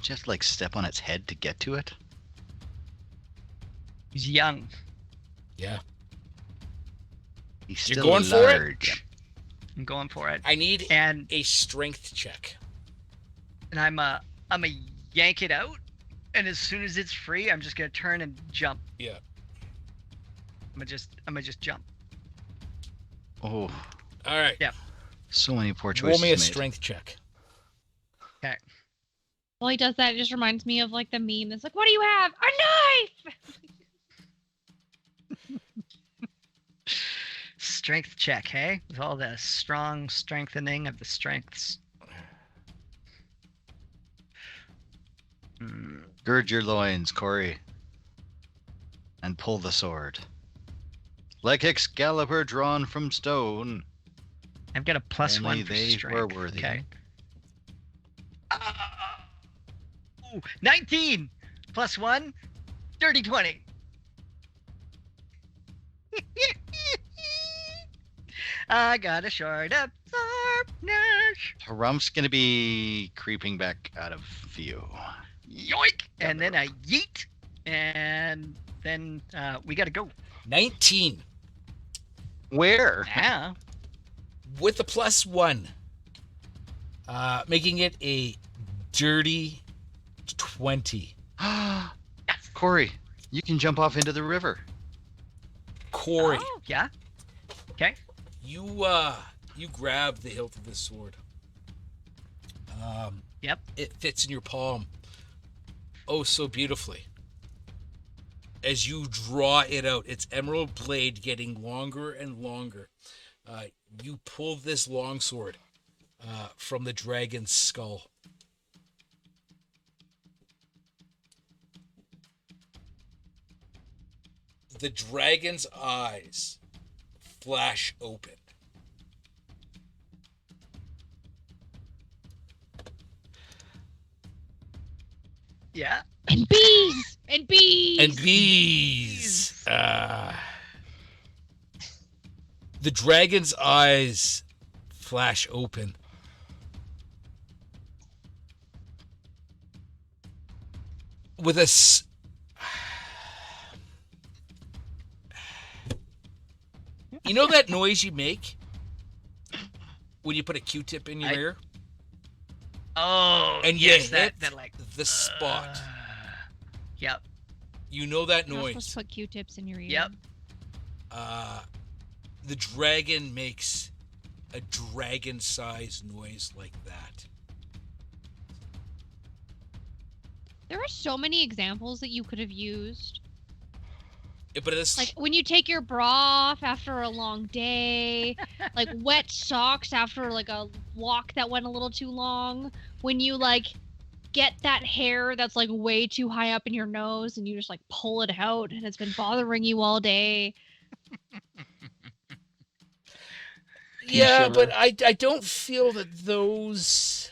don't you have to like step on its head to get to it? He's young. Yeah. He's You're still going for it? large. I'm going for it. I need And a strength check. I'm a yank it out, and as soon as it's free, I'm just gonna turn and jump. Yeah. I'm gonna just jump. Oh, All right. Yeah. so many poor Roll choices me a made. strength check. Okay. While he does that, it just reminds me of like the meme. It's like, what do you have? A knife! Strength check, hey? With all the strong strengthening of the strengths. Gird your loins, Corrie, and pull the sword. Like Excalibur drawn from stone. I've got a +1 Only for they strength. were worthy. Okay. 19 +1, dirty 20. I got a shard of sharpness. Harump's gonna be creeping back out of view. Yoink! And then I yeet, and then we gotta go. 19 Where? Yeah. with a +1, making it a dirty 20. Corrie, you can jump off into the river. Corrie, Oh, yeah. Okay. you grab the hilt of this sword. Yep. It fits in your palm, oh so beautifully. As you draw it out, its emerald blade getting longer and longer. You pull this longsword from the dragon's skull. The dragon's eyes flash open. Yeah. And bees! And bees! And bees. The dragon's eyes flash open. With a you know that noise you make when you put a Q-tip in your ear? Oh, And you yes, hit that like the spot. Yep. You know that You're not supposed noise. to put Q-tips in your ear. Yep. The dragon makes a dragon-sized noise like that. There are so many examples that you could have used. But it's Like when you take your bra off after a long day, like wet socks after like a walk that went a little too long, when you like get that hair that's like way too high up in your nose and you just like pull it out and it's been bothering you all day. Yeah, but I don't feel that those...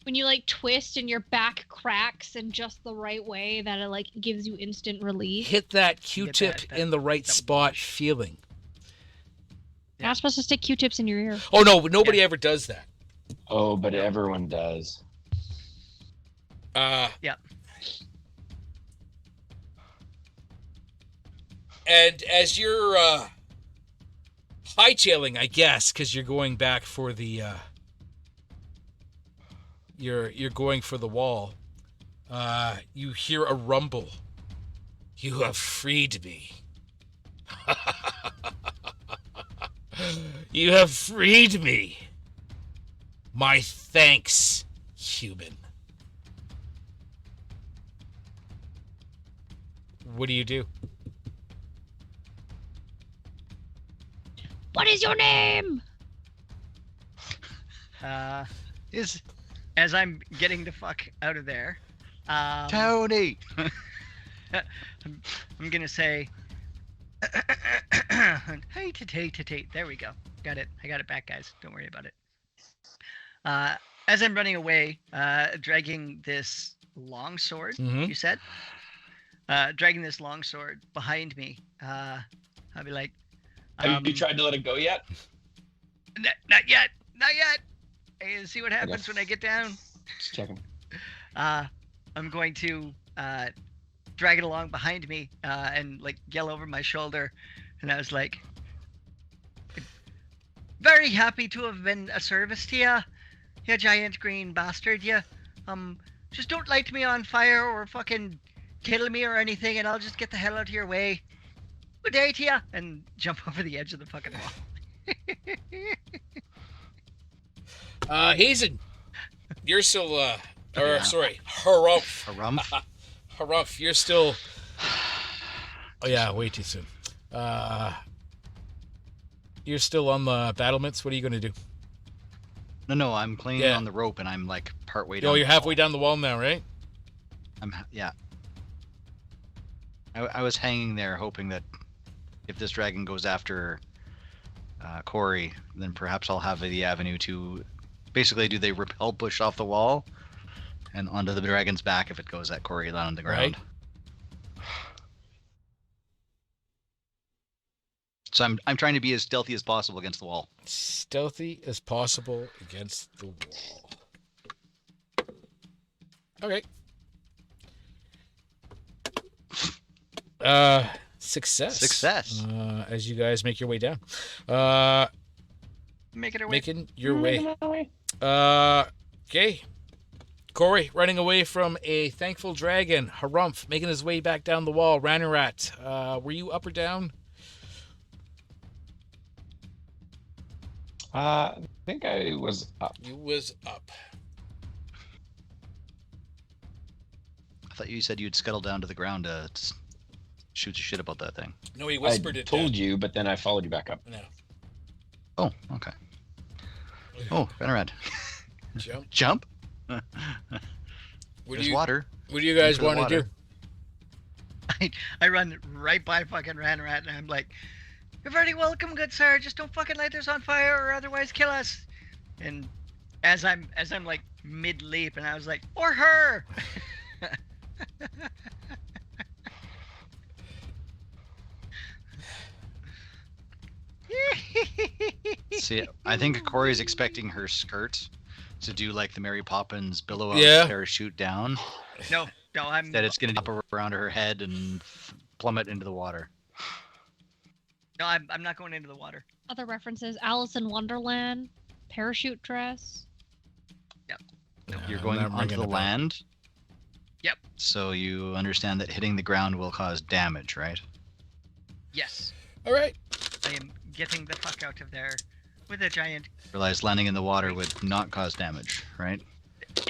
When you like twist and your back cracks in just the right way that it like gives you instant relief. Hit that Q-tip in the right spot feeling. You're not supposed to stick Q-tips in your ear. Oh no, nobody ever does that. Oh, but everyone does. Yeah. And as you're hightailing, I guess, because you're going back for the you're going for the wall. You hear a rumble. You have freed me. You have freed me. My thanks, human. What do you do? What is your name? As I'm getting the fuck out of there, Tony. I'm gonna say, hey, tate. There we go. Got it. I got it back, guys. Don't worry about it. As I'm running away, dragging this long sword, you said? Dragging this long sword behind me, I'll be like, Have you tried to let it go yet? Not yet. And see what happens when I get down. Just checking. I'm going to drag it along behind me and like yell over my shoulder, and I was like, very happy to have been a service to you, you giant green bastard. You just don't light me on fire or fucking kill me or anything, and I'll just get the hell out of your way. Good day to you, and jump over the edge of the fucking wall. Hazen, you're still, sorry, Harumph. Harumph, you're still, oh yeah, way too soon. You're still on the battlements. What are you going to do? No, I'm clinging on the rope and I'm like partway down. Oh, you're halfway down the wall now, right? Yeah. I was hanging there hoping that if this dragon goes after Corrie, then perhaps I'll have the avenue to basically do the repel push off the wall and onto the dragon's back if it goes at Corrie down on the ground. Right. So I'm trying to be as stealthy as possible against the wall. Stealthy as possible against the wall. Okay. Success. As you guys make your way down. Making your way. Okay. Corrie running away from a thankful dragon. Harumph making his way back down the wall. Ranarat, were you up or down? I think I was up. You was up. I thought you said you'd scuttle down to the ground to shoot your shit about that thing. No, he whispered it. I told you, but then I followed you back up. No. Oh, okay. Oh, Ranarat. Jump? There's water. What do you guys want to do? I run right by fucking Ranarat, and I'm like, you're very welcome, good sir. Just don't fucking light this on fire or otherwise kill us. And as I'm like mid leap, and I was like, or her. See, I think Corey's expecting her skirt to do like the Mary Poppins billow out parachute down. No, I'm. That it's going to up around her head and plummet into the water. No, I'm not going into the water. Other references: Alice in Wonderland, parachute dress. Yep. You're going onto the land. Yep. So you understand that hitting the ground will cause damage, right? Yes. All right. I am getting the fuck out of there with a giant. Realize landing in the water would not cause damage, right?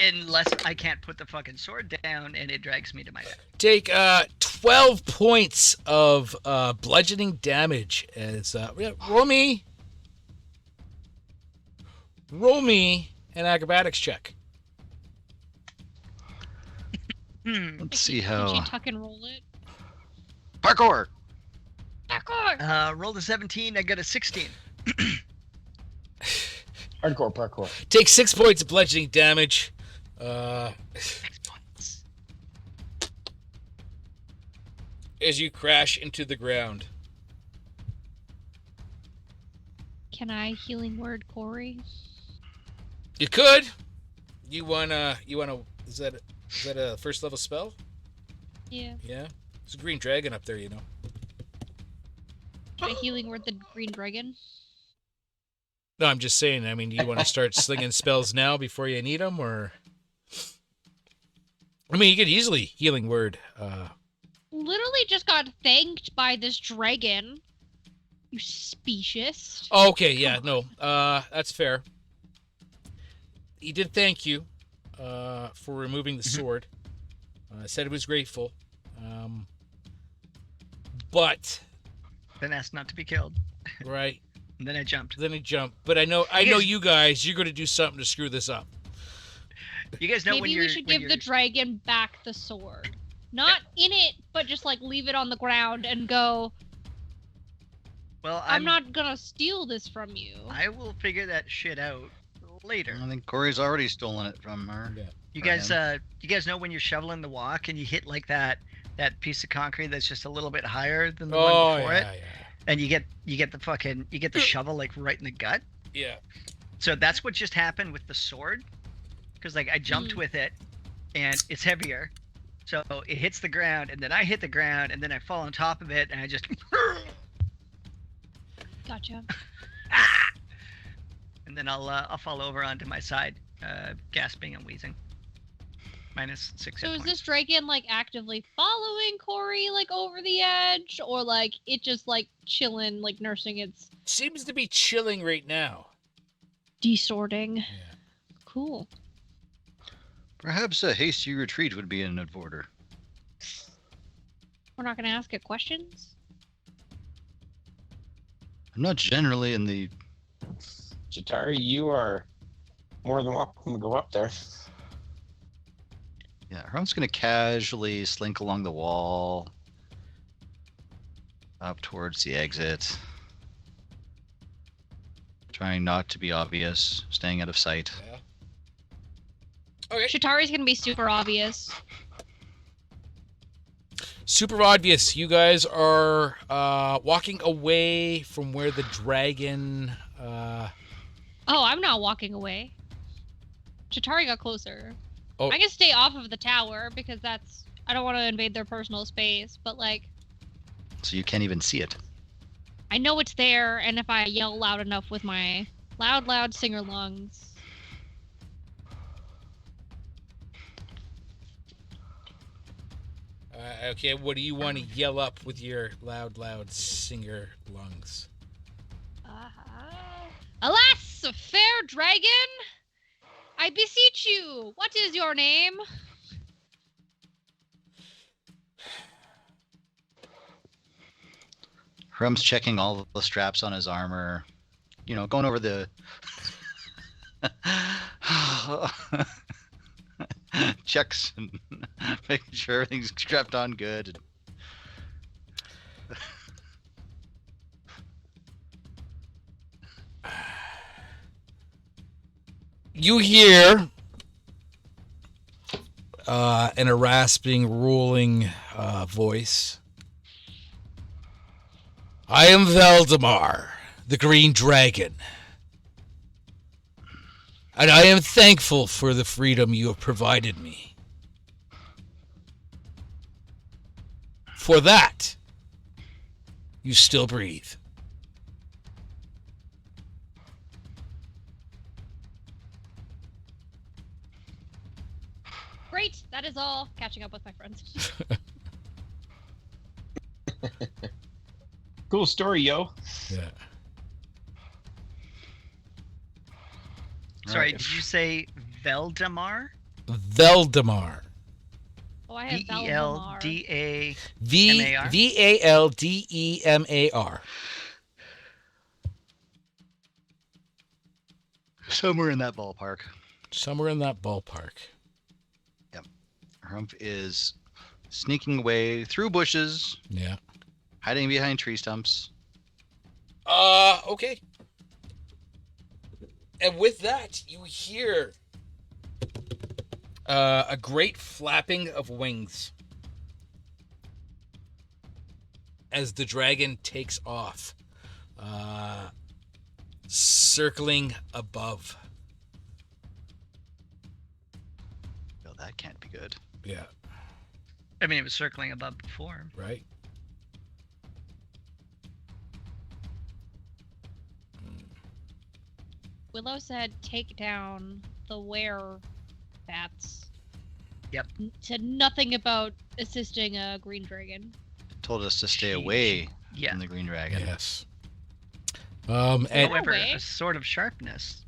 Unless I can't put the fucking sword down and it drags me to my death. Take 12 points of bludgeoning damage as roll me an acrobatics check. Let's see Can how. she tuck and roll it? Parkour! Parkour! Rolled a 17. I got a 16. Parkour. Take 6 points of bludgeoning damage. 6 points. As you crash into the ground. Can I healing word Corrie? You could. You wanna? Is that a first level spell? Yeah. Yeah. There's a green dragon up there, you know. Should I healing word the green dragon? No, I'm just saying. I mean, do you want to start slinging spells now before you need them, or? I mean, you could easily healing word. Literally just got thanked by this dragon. You specious. Oh, okay, yeah, no, that's fair. He did thank you for removing the sword. Said he was grateful. But Then asked not to be killed. right, And then I jumped. But I know you guys. You're going to do something to screw this up. You guys know when Maybe you're. we should when give the you're- dragon back the sword. Not in it, but just like leave it on the ground and go, Well, I'm not gonna steal this from you. I will figure that shit out later. I think Corey's already stolen it from her. Yeah. You or guys, him. you guys know when you're shoveling the walk and you hit like that piece of concrete that's just a little bit higher than the one before it, and you get the shovel like right in the gut. Yeah. So that's what just happened with the sword, because like I jumped with it, and it's heavier, so it hits the ground, and then I hit the ground, and then I fall on top of it, and I just. Gotcha. And then I'll fall over onto my side, gasping and wheezing. Minus 6 So hit is points. this dragon like actively following Corey like over the edge, or like it just like chilling, like nursing its Seems to be chilling right now. desorting? Yeah. Cool. Perhaps a hasty retreat would be in order. We're not gonna ask it questions. I'm not generally in the. Chitari, you are more than welcome to go up there. Yeah, Herm's gonna casually slink along the wall, up towards the exit, trying not to be obvious, staying out of sight. Yeah. Okay. Shatari's gonna be super obvious. Super obvious. You guys are walking away from where the dragon. Oh, I'm not walking away. Shatari got closer. Oh. I can stay off of the tower because I don't want to invade their personal space, but like So you can't even see it. I know it's there, and if I yell loud enough with my loud singer lungs. Okay, what do you want to yell up with your loud singer lungs? Alas, fair dragon, I beseech you, what is your name? Herm's checking all the straps on his armor, going over the checks and making sure everything's strapped on good. You hear in a rasping, rolling voice, I am Valdemar, the Green Dragon, and I am thankful for the freedom you have provided me. For that, you still breathe. Great, that is all. Catching up with my friends. Cool story, yo. Yeah. Sorry, Right. did you say Veldemar? Valdemar. Oh, I have Valdemar. Valdemar. Somewhere in that ballpark. Somewhere in that ballpark. Yep. Rumpf is sneaking away through bushes. Yeah. Hiding behind tree stumps. Okay. And with that, you hear a great flapping of wings as the dragon takes off, circling above. No, that can't be good. Yeah. I mean, it was circling above before. Right. Willow said take down the were-bats. Yep. Said nothing about assisting a green dragon. Told us to stay away Yeah. from the green dragon. Yes. And However, Away. a sword of sharpness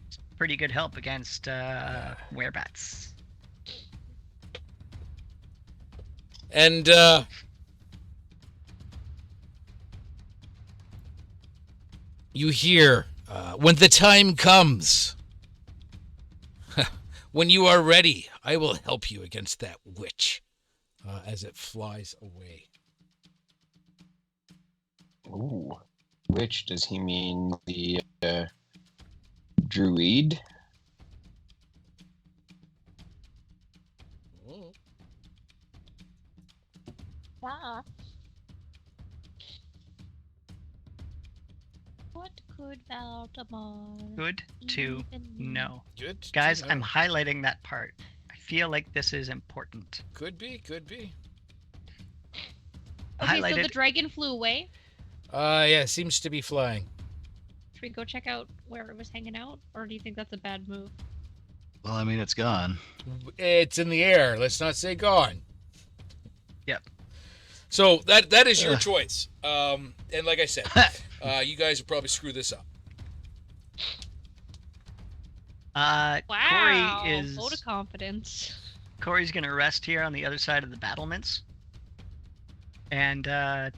is pretty good help against werebats. And you hear, when the time comes, when you are ready, I will help you against that witch, as it flies away. Ooh. Which does he mean? The druid? What could Valdemar? Good to know. Good to Guys, know. I'm highlighting that part. I feel like this is important. Could be. Okay, so Highlighted. the dragon flew away. Yeah, it seems to be flying. Should we go check out where it was hanging out? Or do you think that's a bad move? Well, I mean, it's gone. It's in the air. Let's not say gone. Yep. So that is your choice. And like I said, you guys will probably screw this up. Wow. Corrie is. Vote of confidence. Corey's going to rest here on the other side of the battlements. And I'm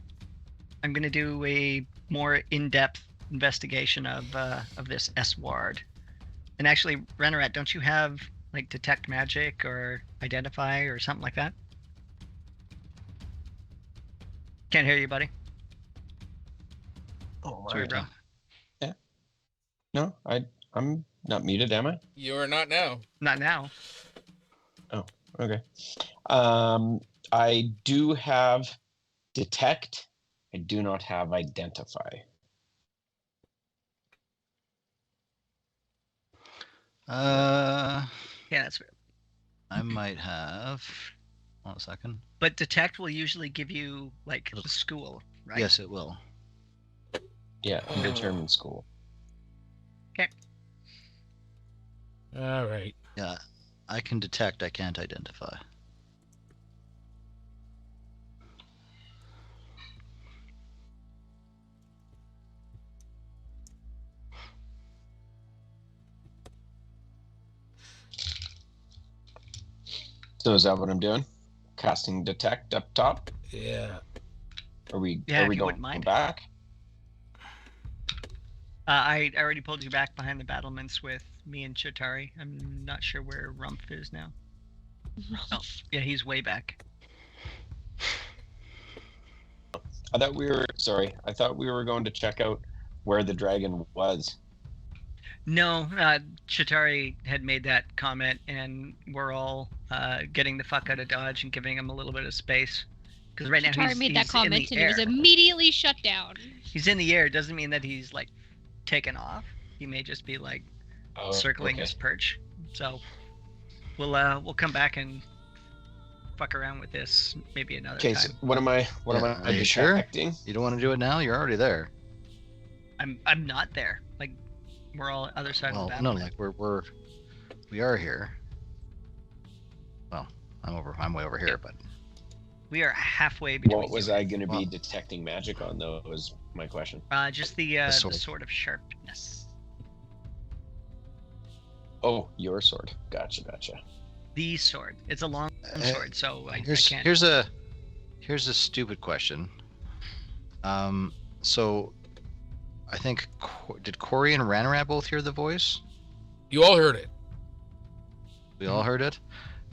going to do a more in-depth investigation of this S-Ward. And actually, Renarat, don't you have like detect magic or identify or something like that? Can't hear you, buddy. Oh, Sorry, bro. Yeah. No, I'm not muted, am I? You are not now. Not now. Oh, okay. I do have detect. I do not have identify. Yeah, that's fair. I might have. One second. But detect will usually give you like the school, right? Yes, it will. Yeah, determine school. Okay. All right. Yeah, I can detect. I can't identify. So is that what I'm doing? Casting detect up top? Yeah. Are we Yeah, if you going wouldn't mind. back? I already pulled you back behind the battlements with me and Chitari. I'm not sure where Rumpf is now. Oh, yeah, he's way back. I thought we were going to check out where the dragon was. No, Chitari had made that comment, and we're all getting the fuck out of Dodge and giving him a little bit of space. Because right now Tari made that he's comment in and the it was air. immediately shut down. He's in the air. Doesn't mean that he's like taken off. He may just be like circling his perch. So we'll come back and fuck around with this maybe another Okay, time. so what am I Are you sure? detecting? You don't want to do it now? You're already there. I'm not there. Like we're all other side Well, of the no, battle. like we are here. Well, I'm way over here, but We are halfway between. What was you I going to be Well- detecting magic on, though, was my question. just the sword. sword of sharpness. Oh, your sword. Gotcha. the sword. It's a long sword, so I can't. Here's a stupid question. So I think did Corrie and Ranarat both hear the voice? You all heard it. We all heard it.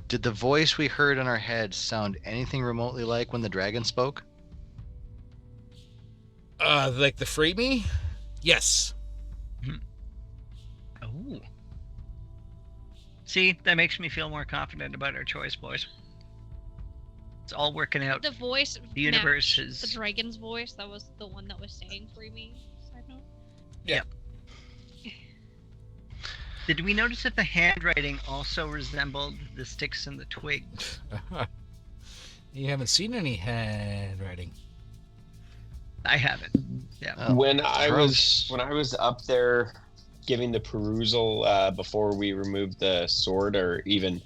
Did the voice we heard in our heads sound anything remotely like when the dragon spoke? Like the free me? Yes. Oh. See, that makes me feel more confident about our choice, boys. It's all working out. The voice. The universe matched is the dragon's voice. That was the one that was saying "free me." Side note. Yeah. Did we notice that the handwriting also resembled the sticks and the twigs? You haven't seen any handwriting. I haven't. Yeah. Oh, When I was up there giving the perusal before we removed the sword, or even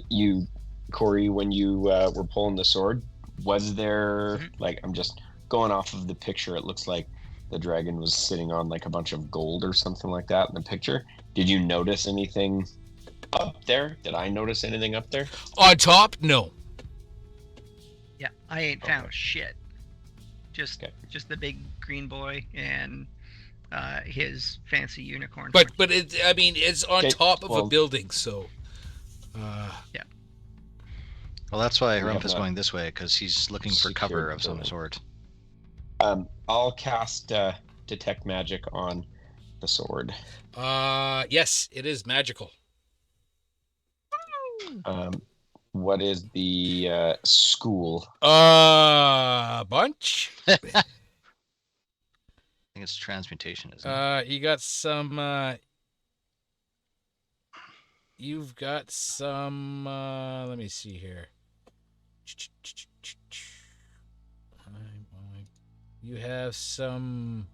you, Corey, when you were pulling the sword, was there like, I'm just going off of the picture, it looks like the dragon was sitting on like a bunch of gold or something like that in the picture. Did you notice anything up there? Did I notice anything up there? On top, no. Yeah, I ain't found shit. Just the big green boy and his fancy unicorn. But it's on top of a well- building, so. Yeah. Well, that's why We Harumph have is not going this way, because he's looking for cover secured of some building. sort. I'll cast detect magic on the sword. Yes, it is magical. What is the school? Bunch. I think it's transmutation, isn't it? You got some. You've got some. Let me see here. You have some.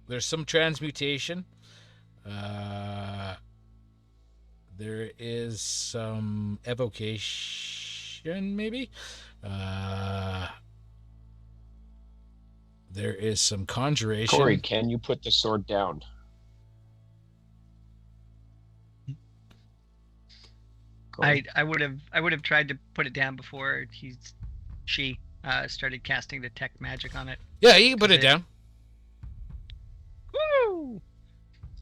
There's some transmutation. There is some evocation, maybe. There is some conjuration. Corey, can you put the sword down? Corey? I would have tried to put it down before she started casting detect magic on it. Yeah, you can put it It- down. Woo!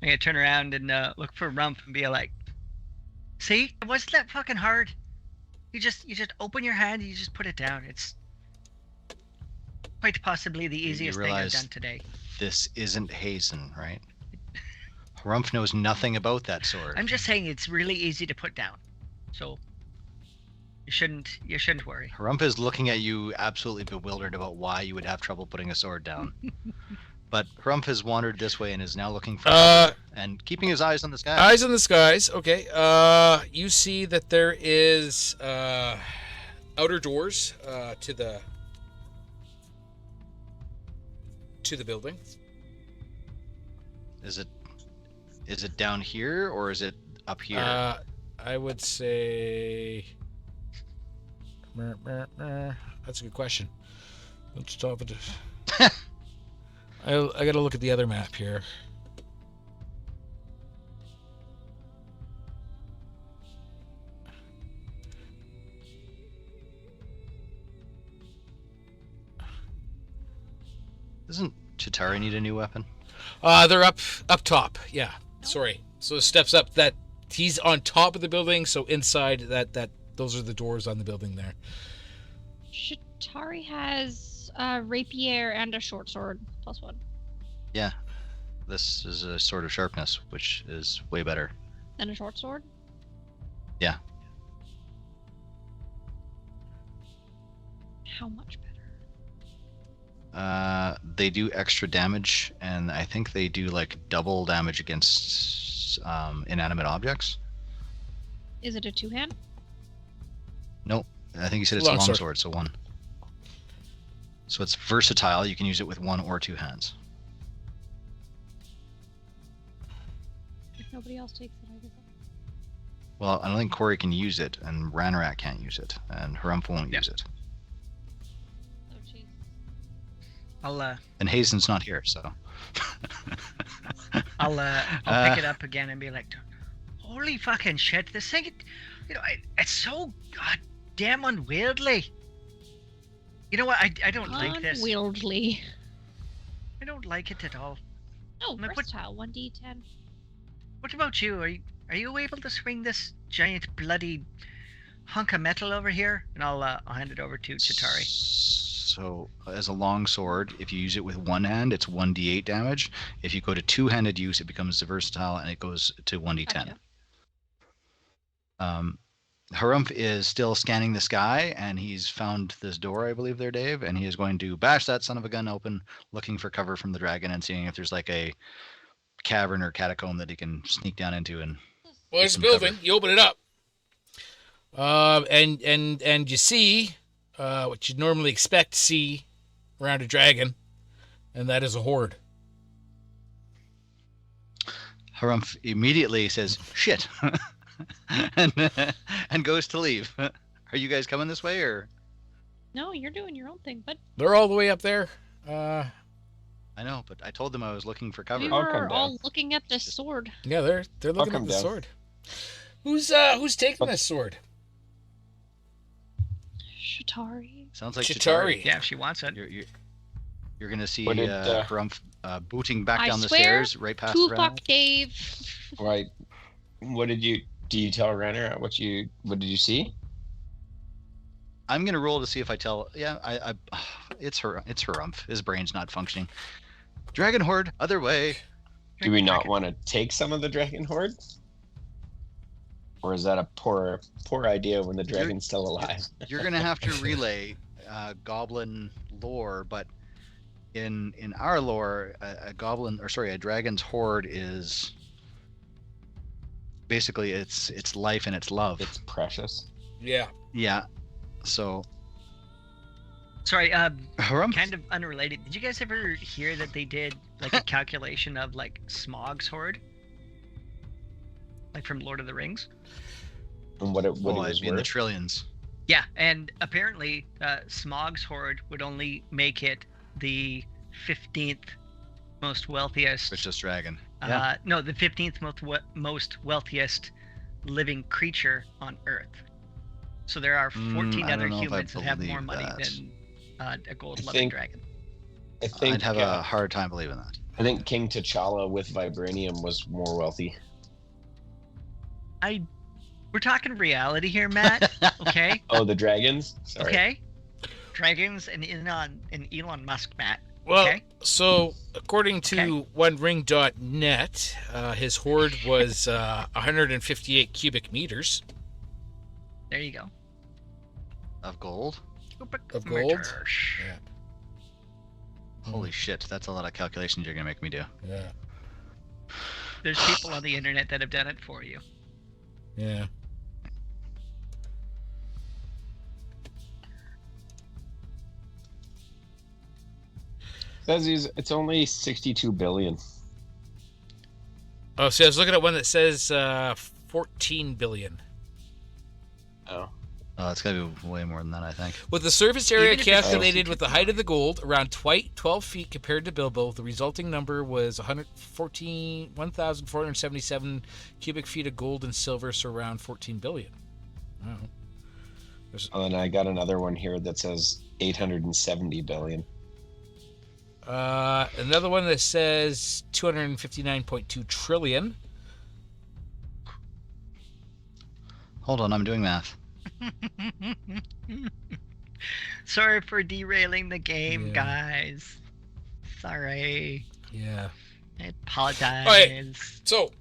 I'm gonna turn around and look for Rumph and be like, "See, it wasn't that fucking hard. You just open your hand and you just put it down. It's quite possibly the You easiest thing I've realize done today. This isn't Hazen, right? Harumph knows nothing about that sword. I'm just saying it's really easy to put down. So you shouldn't worry." Harumph is looking at you absolutely bewildered about why you would have trouble putting a sword down. But Harumph has wandered this way and is now looking for cover and keeping his eyes on the sky. Eyes in the skies. Okay. You see that there is outer doors to the building. Is it down here or is it up here? I would say. That's a good question. Let's stop it. I gotta look at the other map here. Doesn't Chitari need a new weapon? They're up top. Yeah. Sorry. So it steps up. That he's on top of the building. So inside that those are the doors on the building there. Chitari has a rapier and a short sword +1. Yeah. This is a sword of sharpness, which is way better. And a short sword? Yeah. How much better? They do extra damage, and I think they do like double damage against inanimate objects. Is it a two-hand? Nope. I think you said it's a Longsword. longsword, so one. So it's versatile. You can use it with one or two hands. If nobody else takes it, I guess. Well, I don't think Corey can use it, and Ranarat can't use it, and Harumph won't use it. Oh, jeez. I'll And Hazen's not here, so. I'll pick it up again and be like, holy fucking shit! This thing, it's so goddamn unwieldy. You know what? I don't like this. Unwieldy. I don't like it at all. No, Like, what- versatile. 1d10. What about you? Are you able to swing this giant bloody hunk of metal over here? And I'll hand it over to Chitari. So, as a long sword, if you use it with one hand, it's 1d8 damage. If you go to two-handed use, it becomes versatile and it goes to 1d10. Gotcha. Harumph is still scanning the sky, and he's found this door, I believe there, Dave, and he is going to bash that son of a gun open, looking for cover from the dragon and seeing if there's like a cavern or catacomb that he can sneak down into. And Well, there's a building. You open it up, and you see what you'd normally expect to see around a dragon, and that is a horde. Harumph immediately says, "Shit," and goes to leave. Are you guys coming this way, or? No, you're doing your own thing, but They're all the way up there. I know, but I told them I was looking for cover. we I'll come were down. all looking at the sword. Yeah, they're looking come at the down. sword. Who's taking this sword? Shatari. Sounds like Chitari. Chitari. Yeah, if she wants it. You're gonna see What did, Harumph booting back I down the swear, stairs, right past Cool Renner. fuck Dave. Right. What did you? Do you tell Renner what did you see? I'm gonna roll to see if I tell. Yeah, it's Harumph. His brain's not functioning. Dragon horde, other way. Do we not want to take some of the dragon horde? Or is that a poor idea when the dragon's still alive? You're gonna have to relay goblin lore, but in our lore, a dragon's horde is basically its life and its love. It's precious. Yeah. Yeah. So Sorry, Harumph. kind of unrelated. Did you guys ever hear that they did like a calculation of like Smog's horde? Like from Lord of the Rings? And what it was in the worth. trillions. Yeah, and apparently Smog's horde would only make it the 15th most wealthiest. Richest dragon. Yeah. No, the 15th most wealthiest living creature on Earth. So there are 14 I other don't know if I humans that have more believe money that. than a gold-loving think- dragon. I think I'd have a hard time believing that. I think King T'Challa with vibranium was more wealthy. We're talking reality here, Matt. Okay. Oh, the dragons. Sorry. Okay. Dragons and Elon Musk, Matt. Well, Okay. so according to Okay. OneRing.net, his horde was 158 cubic meters. There you go. Of gold? Of gold? Meters. Holy shit, that's a lot of calculations you're gonna make me do. Yeah. There's people on the internet that have done it for you. Yeah. Says it's only 62 billion. Oh, see, I was looking at one that says 14 billion. Oh. Oh, it's gotta be way more than that, I think. With the surface area Even if it's calculated with the height of the gold, around 12 feet compared to Bilbo, the resulting number was 1,477 cubic feet of gold and silver, so around 14 billion. Wow. And I got another one here that says 870 billion. Another one that says 259.2 trillion. Hold on, I'm doing math. Sorry for derailing the game, Yeah. guys. Sorry. Yeah. I apologize. Alright. So,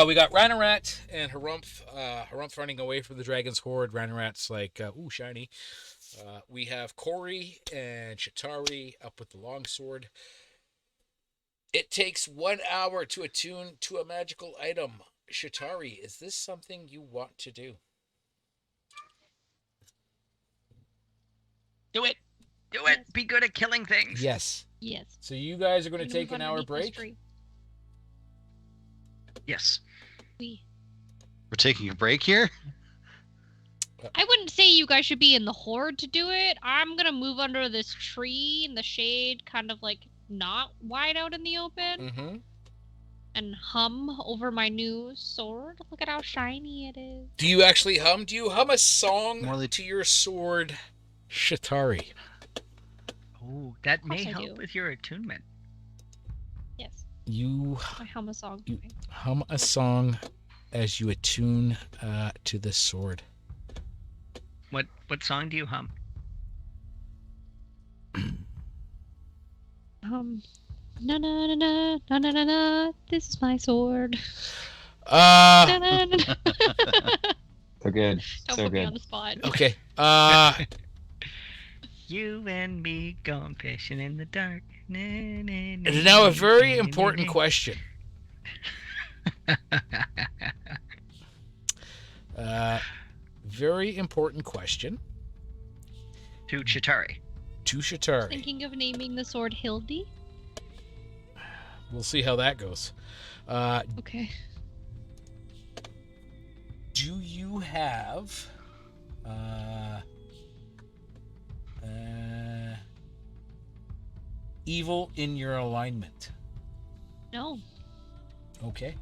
we got Rhinorat and Harumph. Harumph running away from the dragon's horde. Rhinorat's like, ooh, shiny. We have Corrie and Chitari up with the longsword. It takes 1 hour to attune to a magical item. Chitari, is this something you want to do? Do it. Do it. Be good at killing things. Yes. Yes. So you guys are going to Gonna take move an hour underneath this break? tree. Yes. We. We're taking a break here? I wouldn't say you guys should be in the horde to do it. I'm gonna move under this tree in the shade, kind of like not wide out in the open. Mm-hmm. and hum over my new sword. Look at how shiny it is. Do you actually hum? Do you hum a song Morley- to your sword, Shatari? Oh, that course may I help do. with your attunement. Yes, You I hum a song to me. hum a song as you attune to this sword. What song do you hum? Na na na na na na na na. This is my sword. Na, Uh, na, na, na. So good. Don't So put me good. on the spot. okay. You and me going fishing in the dark. Na, na, na, It is now a na, very na, na, important na. question. Very important question To Chitari. to Shatari. Thinking of naming the sword Hildy. We'll see how that goes. Okay. Do you have evil in your alignment? No, Okay.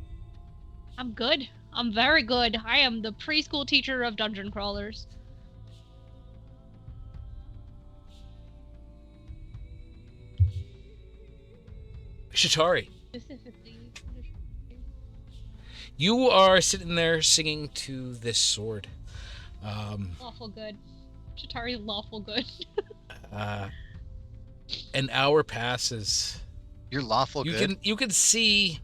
I'm good. I'm very good. I am the preschool teacher of dungeon crawlers. Shatari, Specifically. you are sitting there singing to this sword. Lawful good. Chitari's lawful good. An hour passes. You're lawful good. You can see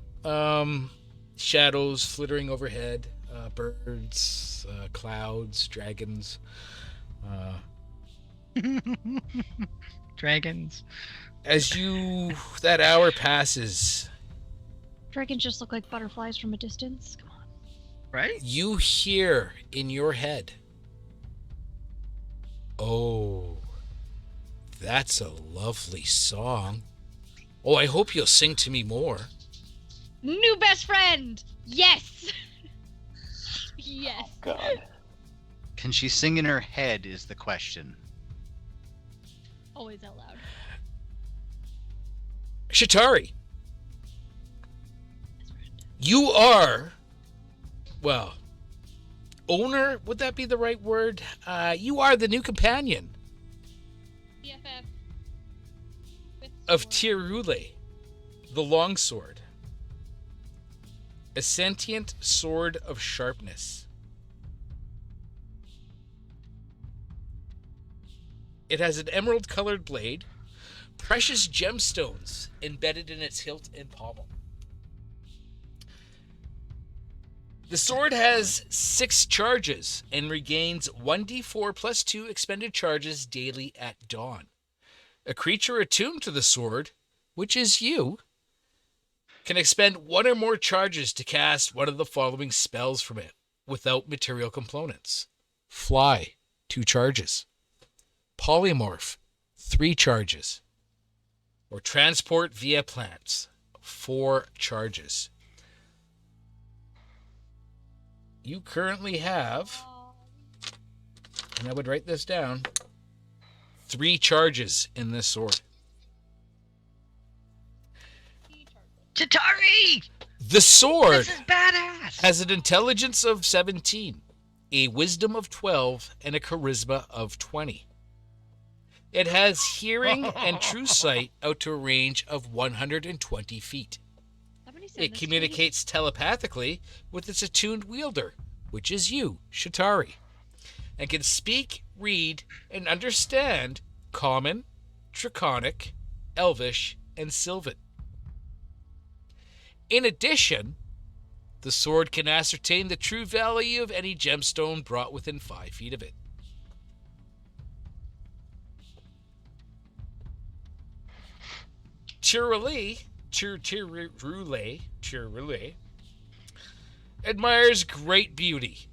shadows flittering overhead, birds, clouds, dragons. Dragons. As that hour passes, Dragons just look like butterflies from a distance. Come on. Right? you hear in your head, "Oh, that's a lovely song. Oh, I hope you'll sing to me more." New best friend! Yes! Yes. God. Can she sing in her head is the question. Always out loud. Shatari, Best friend. you are, well, owner, would that be the right word? You are the new companion BFF. With of sword. Tirule, the longsword. A sentient sword of sharpness. It has an emerald-colored blade, precious gemstones embedded in its hilt and pommel. The sword has 6 charges and regains 1d4 plus 2 expended charges daily at dawn. A creature attuned to the sword, which is you, can expend 1 or more charges to cast one of the following spells from it without material components. Fly, 2 charges. Polymorph, 3 charges. Or transport via plants, 4 charges. You currently have, and I would write this down, 3 charges in this sword. Chitari! The sword This is badass! has an intelligence of 17, a wisdom of 12, and a charisma of 20. It has hearing and true sight out to a range of 120 feet. Somebody said It this communicates telepathically with its attuned wielder, which is you, Shatari, and can speak, read, and understand Common, Draconic, Elvish, and Sylvan. In addition, the sword can ascertain the true value of any gemstone brought within 5 feet of it. Tirule admires great beauty,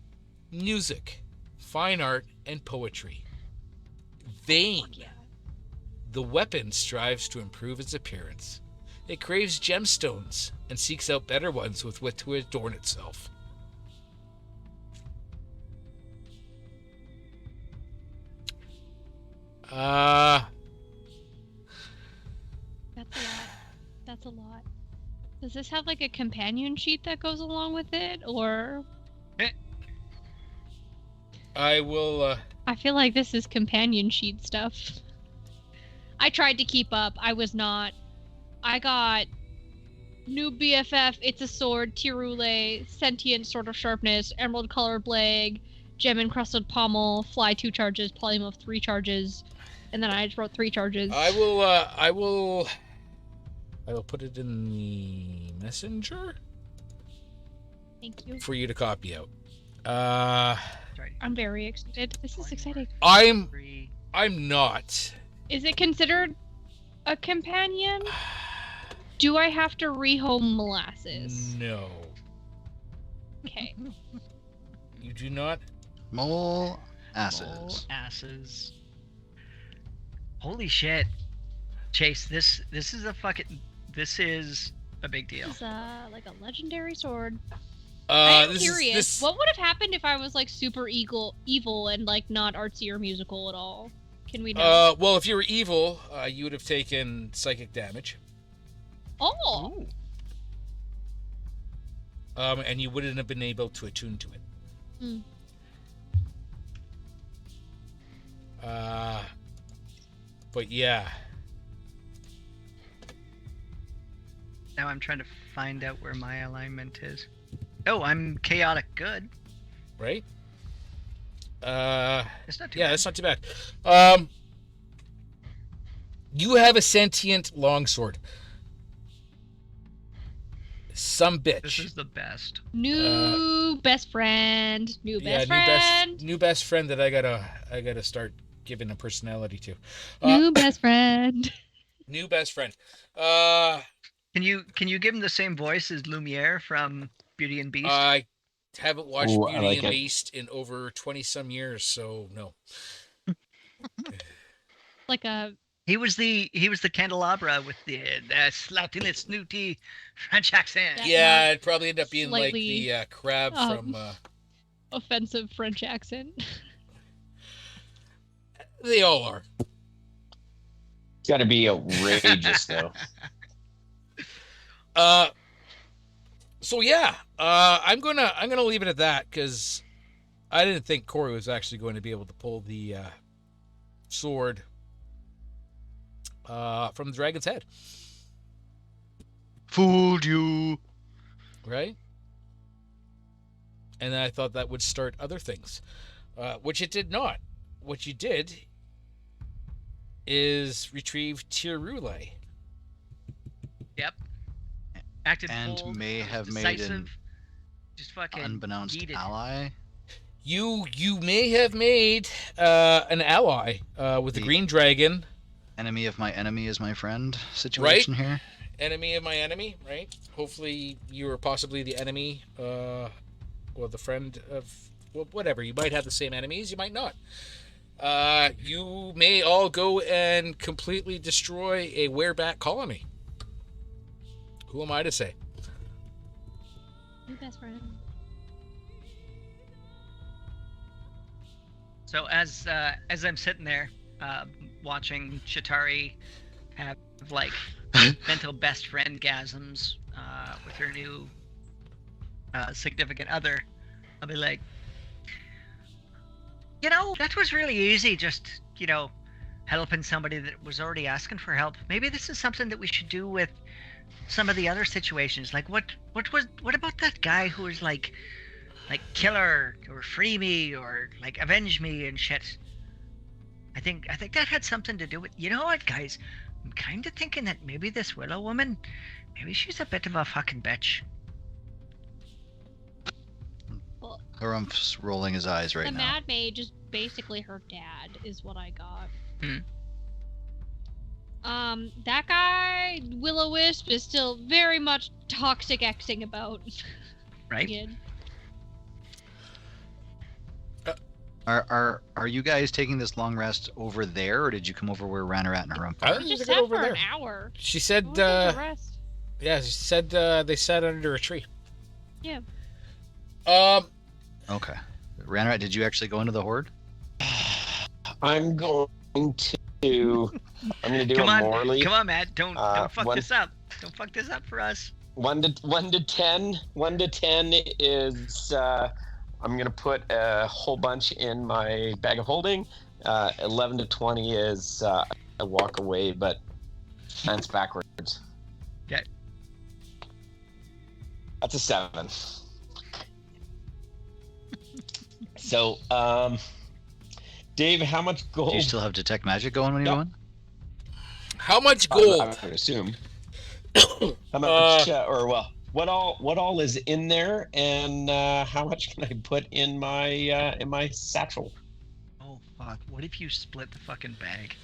music, fine art, and poetry. Vain, Yeah. the weapon strives to improve its appearance. It craves gemstones and seeks out better ones with which to adorn itself. That's a lot. That's a lot. Does this have like a companion sheet that goes along with it, or? I will. I feel like this is companion sheet stuff. I tried to keep up. I was not. I got new BFF, it's a sword, Tirule, sentient sword of sharpness, emerald colored blade, gem encrusted pommel, fly 2 charges, polymorph 3 charges, and then I just wrote 3 charges. I will put it in the messenger. Thank you. For you to copy out. I'm very excited. This is exciting. I'm not. Is it considered a companion? Do I have to rehome molasses? No. Okay. You do not? Mole asses. Holy shit. Chase, this is a big deal. This is like a legendary sword. I'm curious. What would have happened if I was like super evil and like not artsy or musical at all? Can we know? Well, if you were evil, you would have taken psychic damage. Oh. And you wouldn't have been able to attune to it. Hmm. But yeah. Now I'm trying to find out where my alignment is. Oh, I'm chaotic good. Right? It's not too bad. That's not too bad. You have a sentient longsword. Some bitch. This is the best. New best friend. New best friend. New best friend that I gotta start giving a personality to. New best friend. New best friend. Can you give him the same voice as Lumiere from Beauty and Beast? I haven't watched Beauty like and it. Beast in over 20-some years, so no. Like a. He was the candelabra with the slapping its snooty French accent. Yeah, it'd probably end up being like slightly, the crab from. Offensive French accent. They all are. It's got to be outrageous, though. So yeah, I'm gonna leave it at that because I didn't think Corrie was actually going to be able to pull the sword from the dragon's head. Fooled you. Right? And then I thought that would start other things, which it did not. What you did is retrieve Tirule. Yep. Acted And bold, may have made decisive, an just fucking unbeknownst yeeted. ally. You may have made an ally with the green dragon. Enemy of my enemy is my friend situation here. Enemy of my enemy, right? Hopefully you are possibly the enemy, or the friend of, well, whatever. You might have the same enemies, you might not. You may all go and completely destroy a wereback colony. Who am I to say? New best friend. So as I'm sitting there watching Chitari have like mental best friend gasms with her new significant other, I'll be like, that was really easy, just helping somebody that was already asking for help. Maybe this is something that we should do with some of the other situations. Like what about that guy who was like kill her or free me or like avenge me and shit. I think that had something to do with, you know what, guys, I'm kind of thinking that maybe this Willow woman, maybe she's a bit of a fucking bitch. Well, Harumph's rolling his eyes right the now. Mad Mage is basically her dad, is what I got. That guy, Will-O-Wisp, is still very much toxic Xing about. Right? Kid. Are you guys taking this long rest over there, or did you come over where Ranarat and Harumph I are? was We just to get sat over for there. an hour. She said, I wanted to rest. yeah, she said they sat under a tree. Yeah. Okay. Ranarat, did you actually go into the horde? I'm going to do Come a on, Morley. come on, Matt. Don't fuck one- this up. Don't fuck this up for us. 1 to 10. 1 to 10 is I'm gonna put a whole bunch in my bag of holding. 11 to 20 is I walk away, but glance backwards. Okay. That's a 7. So, Dave, how much gold? Do you still have detect magic going when you go in? How much gold? I would assume. How much, what all is in there, and how much can I put in my satchel? Oh fuck! What if you split the fucking bag?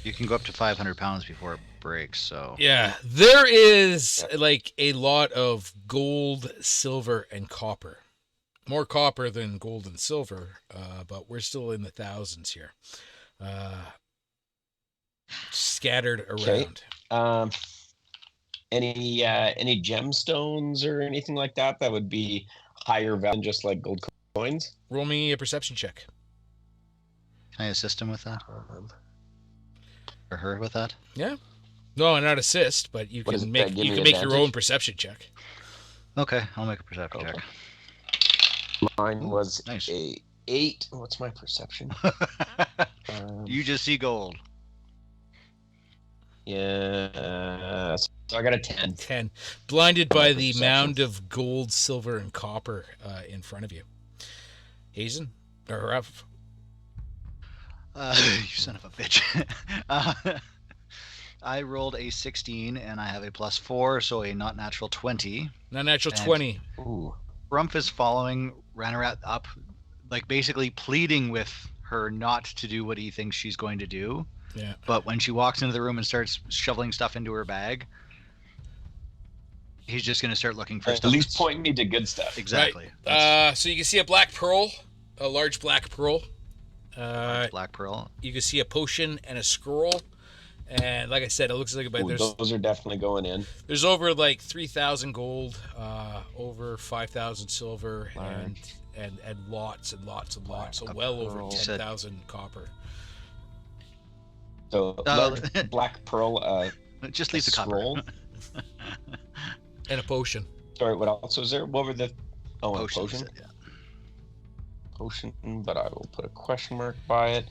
You can go up to 500 pounds before it breaks. So Yeah, there is like a lot of gold, silver, and copper. More copper than gold and silver, but we're still in the thousands here. Scattered around. Okay. Any gemstones or anything like that would be higher value than just like gold coins? Roll me a perception check. can I assist him with that? Or her with that? Yeah. No, not assist, but you can make your own perception check. Okay, I'll make a perception check. Mine was nice. a 8. What's my perception? You just see gold. Yeah. So I got a 10. 10. Blinded by the mound of gold, silver, and copper in front of you. Hazen? Or Ruff? You son of a bitch. I rolled a 16 and I have a +4, so a not natural 20. Not natural 20. Ooh. Rumpf is following Ranarat up, like basically pleading with her not to do what he thinks she's going to do. Yeah. But when she walks into the room and starts shoveling stuff into her bag, he's just going to start looking for stuff. At least point me to good stuff. Exactly. Right. So you can see a black pearl, a large black pearl. Black pearl. You can see a potion and a scroll. And like I said, it looks like those are definitely going in. There's over like 3,000 gold, over 5,000 silver, and lots and lots and lots. So well over 10,000 copper. So black pearl. Just leave the scroll. Copper. And a potion. Sorry, what else was there? What were the? Oh, a potion. Yeah. Potion, but I will put a question mark by it.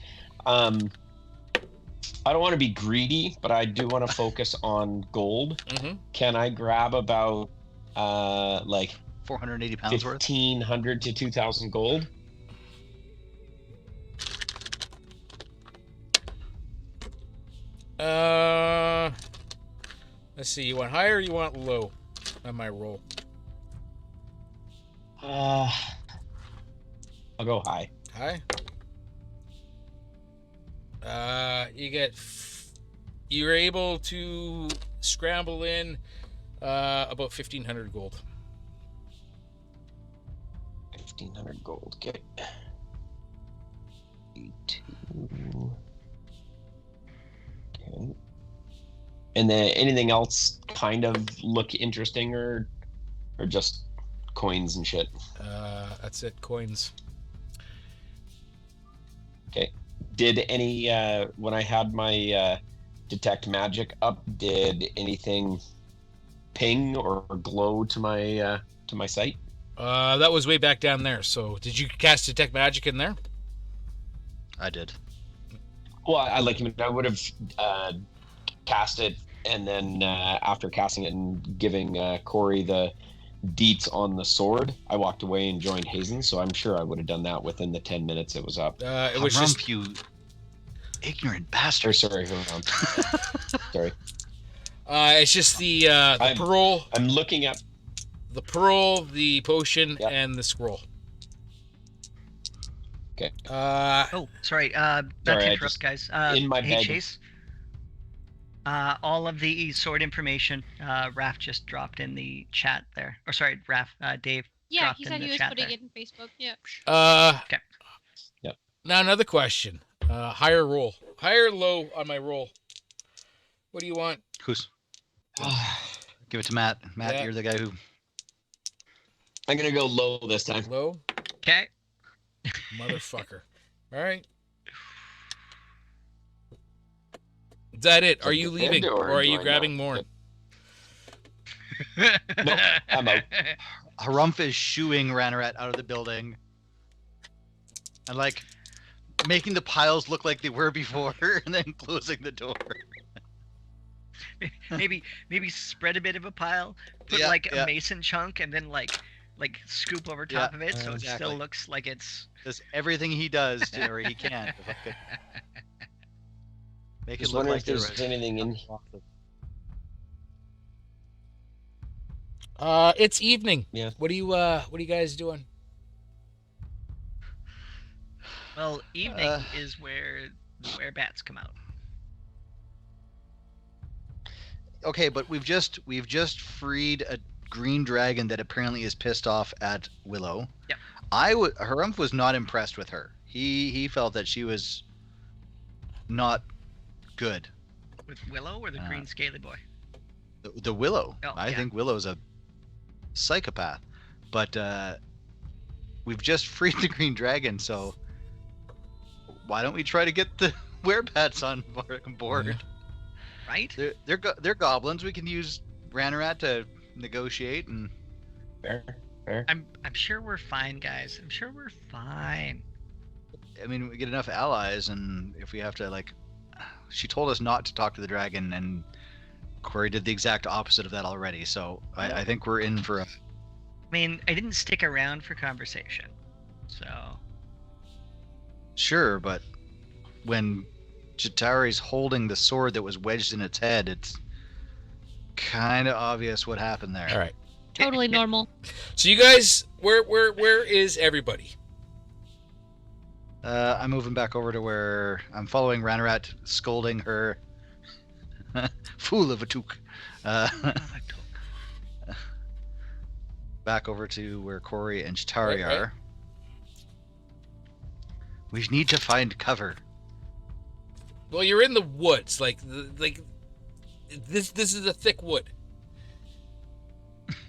I don't want to be greedy, but I do want to focus on gold. Mm-hmm. Can I grab about like 480 pounds worth? 1,500 to 2,000 gold? Let's see. You want high or you want low on my roll? I'll go high. High. You're able to scramble in about 1,500 gold. 1,500 gold. Okay. 2. Okay. And then anything else kind of look interesting or just coins and shit? That's it. Coins. Okay. Did any when I had my detect magic up, did anything ping or glow to my sight? That was way back down there. So did you cast detect magic in there? I did. Well, I would have cast it, and then after casting it and giving Corrie the deets on the sword, I walked away and joined Hazen. So I'm sure I would have done that within the 10 minutes it was up. It was just you ignorant bastard. Sorry. Sorry. It's just the pearl. I'm looking at the pearl, the potion, and the scroll. Okay. Sorry. Not to interrupt, guys. In my bag. Chase. All of the sword information, Raph just dropped in the chat there. Or sorry, Raph, Dave. Yeah, he said he was putting it in Facebook. Yeah. Okay. Yep. Now another question. Higher roll. Higher or low on my roll? What do you want? Who's? Give it to Matt. Matt, you're the guy who... I'm going to go low this time. Low? Okay. Motherfucker. All right. Is that it? Are you leaving or are you grabbing more? Nope, I'm out. Harumph is shooing Ranarat out of the building. And like making the piles look like they were before and then closing the door. maybe spread a bit of a pile, put like a mason chunk, and then like scoop over top of it, so it still looks like it's. Does everything he does, or he can. Make Just it look wonder like if there's anything in. It's evening. Yeah. What are you guys doing? Well, evening is where the werebats come out. Okay, but we've just freed a green dragon that apparently is pissed off at Willow. Yep. Harumph was not impressed with her. He felt that she was not good. With Willow or the green scaly boy? The Willow. Oh, I think Willow's a psychopath. But we've just freed the green dragon, so why don't we try to get the werebats on board? Yeah. Right? They're goblins. We can use Ranarat to negotiate and. Fair. I'm sure we're fine, guys. I'm sure we're fine. I mean, we get enough allies, and if we have to, like, she told us not to talk to the dragon, and Corrie did the exact opposite of that already. So I think we're in for a. I mean, I didn't stick around for conversation, so. Sure, but when Chitauri's holding the sword that was wedged in its head, it's kind of obvious what happened there. All right. Totally normal. So you guys, where is everybody? I'm moving back over to where I'm following Ranarat, scolding her. Fool of a took. Back over to where Corrie and Chitauri Right. are. We need to find cover. Well, you're in the woods. Like this is a thick wood.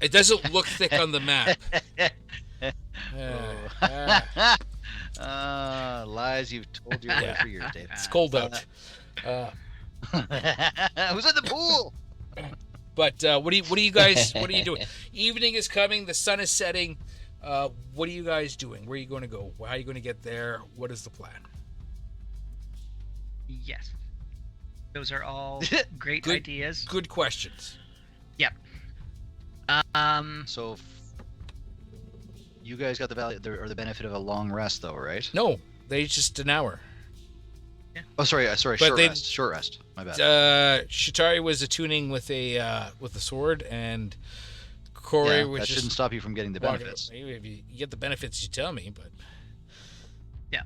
It doesn't look thick on the map. Lies you've told your wife for years, Dave. It's cold out. Who's in the pool? But what are you guys doing? Evening is coming. The sun is setting. What are you guys doing? Where are you going to go? How are you going to get there? What is the plan? Yes. Those are all great Good- ideas. Good questions. Yep. So, you guys got the benefit of a long rest, though, right? No, they just an hour. Oh, sorry, But short rest. My bad. Chitauri was attuning with the sword, and Corrie was that just shouldn't stop you from getting the walking. benefits. Maybe if you get the benefits, you tell me. But Yeah.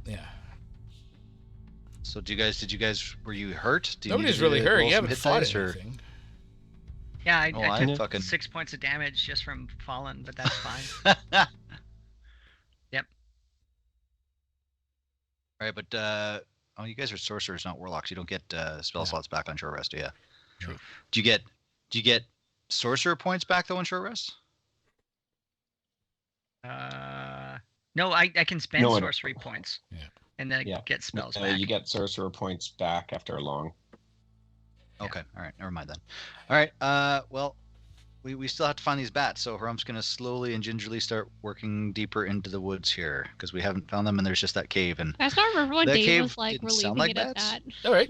So, did you guys were you hurt? Do you Nobody's need to really hurt. roll You some haven't hit fought dice, or- anything. Yeah, I I took fucking 6 points of damage just from falling, but that's fine. Yep. All right, but you guys are sorcerers, not warlocks. You don't get spell slots back on short rest, do you? True. Do you get sorcerer points back though on short rest? No, I can spend No, I don't. sorcery points. Yeah. And then get spells back. You get sorcerer points back after a long. Okay, all right, never mind then. All right, well, we still have to find these bats, so Harumph's gonna slowly and gingerly start working deeper into the woods here because we haven't found them, and there's just that cave. And I still remember when That Dave cave was like, didn't we're sound leaving like it at bats. that. All right.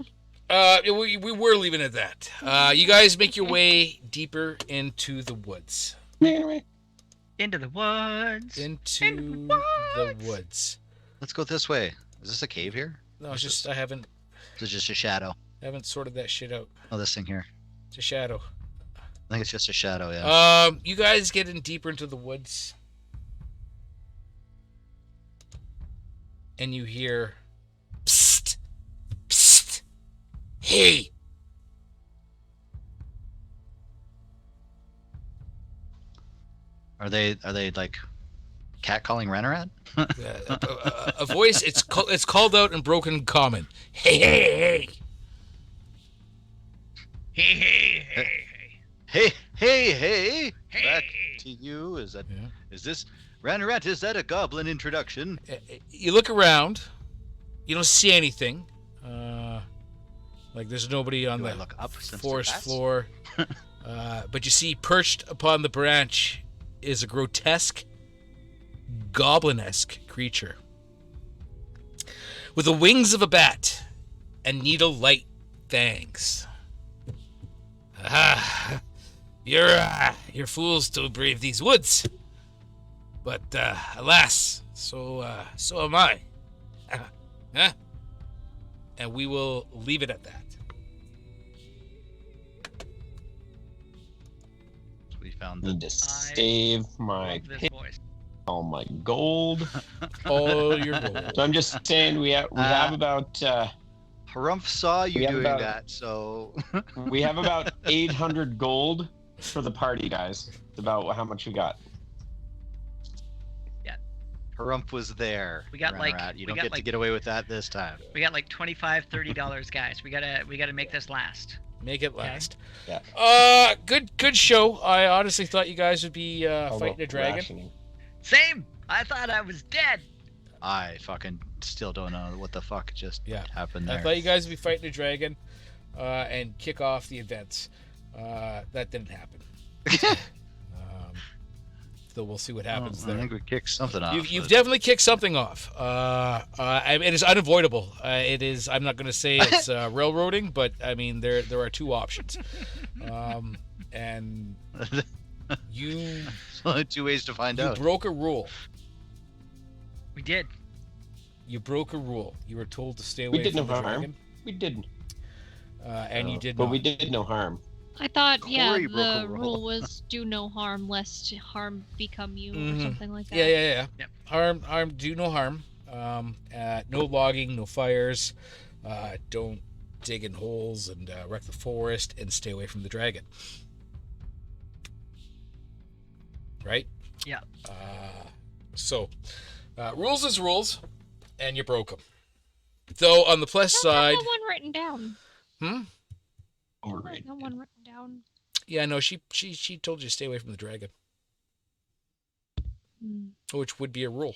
We were leaving it at that. You guys make your way deeper into the woods. Into the woods. Into the woods. let's go this way. Is this a cave here? No, it's just I haven't Is it just a shadow? sorted that shit out. Oh, this thing here. It's a shadow. I think it's just a shadow. Yeah. You guys get in deeper into the woods, and you hear, "Psst, psst, hey." Are they like catcalling Ranarat? A voice. It's called out in broken common. Hey, hey, hey. Hey, hey, hey, Hey, hey, hey! hey. Back to you. Is this Ranarat? Is that a goblin introduction? You look around. You don't see anything. Like there's nobody on Do I the look up since they're forest bats? floor. But you see, perched upon the branch is a grotesque, goblin-esque creature with the wings of a bat and needle-like fangs. Aha! You're fools to brave these woods, but alas, so am I. Huh? And we will leave it at that. We found Need to save my Love this pin, voice. all my gold. All your gold. So I'm just saying we have about Harumph saw you we have doing about- that, so we have about 800 gold for the party, guys. It's about how much we got. Harumph was there. We got, like- Rat. You we don't got, get to like- get away with that this time. We got like $25-$30, guys. We gotta make this last. Make it last. Yeah. Good show. I honestly thought you guys would be How fighting about a dragon. rationing? Same. I thought I was dead. I fucking still don't know what the fuck just Yeah. happened there. I thought you guys would be fighting a dragon and kick off the events. That didn't happen. So we'll see what happens I there. think we kicked something off. You've but- definitely kicked something off. It is unavoidable. It is. I'm not going to say it's railroading, but I mean there are two options, and you There's only two ways to find out. broke a rule. We did. You broke a rule. You were told to stay away We did from no the harm. dragon, We didn't. and you did But not. we did no harm. I thought, yeah, Corey broke the a rule. rule was do no harm lest harm become you Mhm. or something like that. Yeah. Yep. Harm. Do no harm. No logging, no fires. Don't dig in holes and wreck the forest, and stay away from the dragon. Right? Yeah. So, rules is rules, and you broke them. Though on the plus I side, don't have one written down. Overrated. No one written down. yeah, no, she told you to stay away from the dragon, Hmm. which would be a rule.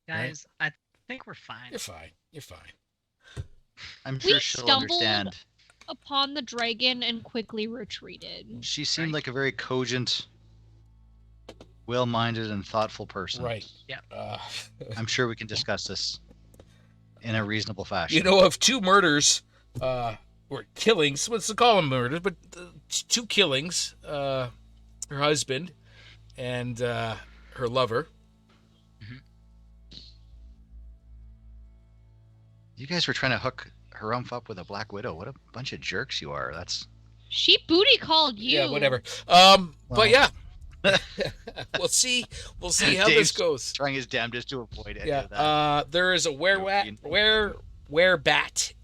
Right. Guys, I think we're fine. You're fine. You're fine. I'm We sure she'll stumbled understand. Upon the dragon and quickly retreated. She seemed Right. like a very cogent, well-minded, and thoughtful person. Right. Yeah. I'm sure we can discuss this in a reasonable fashion. You know, of two murders, or killings, let's call them murders, but two killings, her husband and her lover. You guys were trying to hook Harumph up with a Black Widow. What a bunch of jerks you are. That's She booty called you. Yeah, whatever. Well. But yeah, we'll see how this Dave's goes. trying his damnedest to avoid any Yeah, of that. there is a were-bat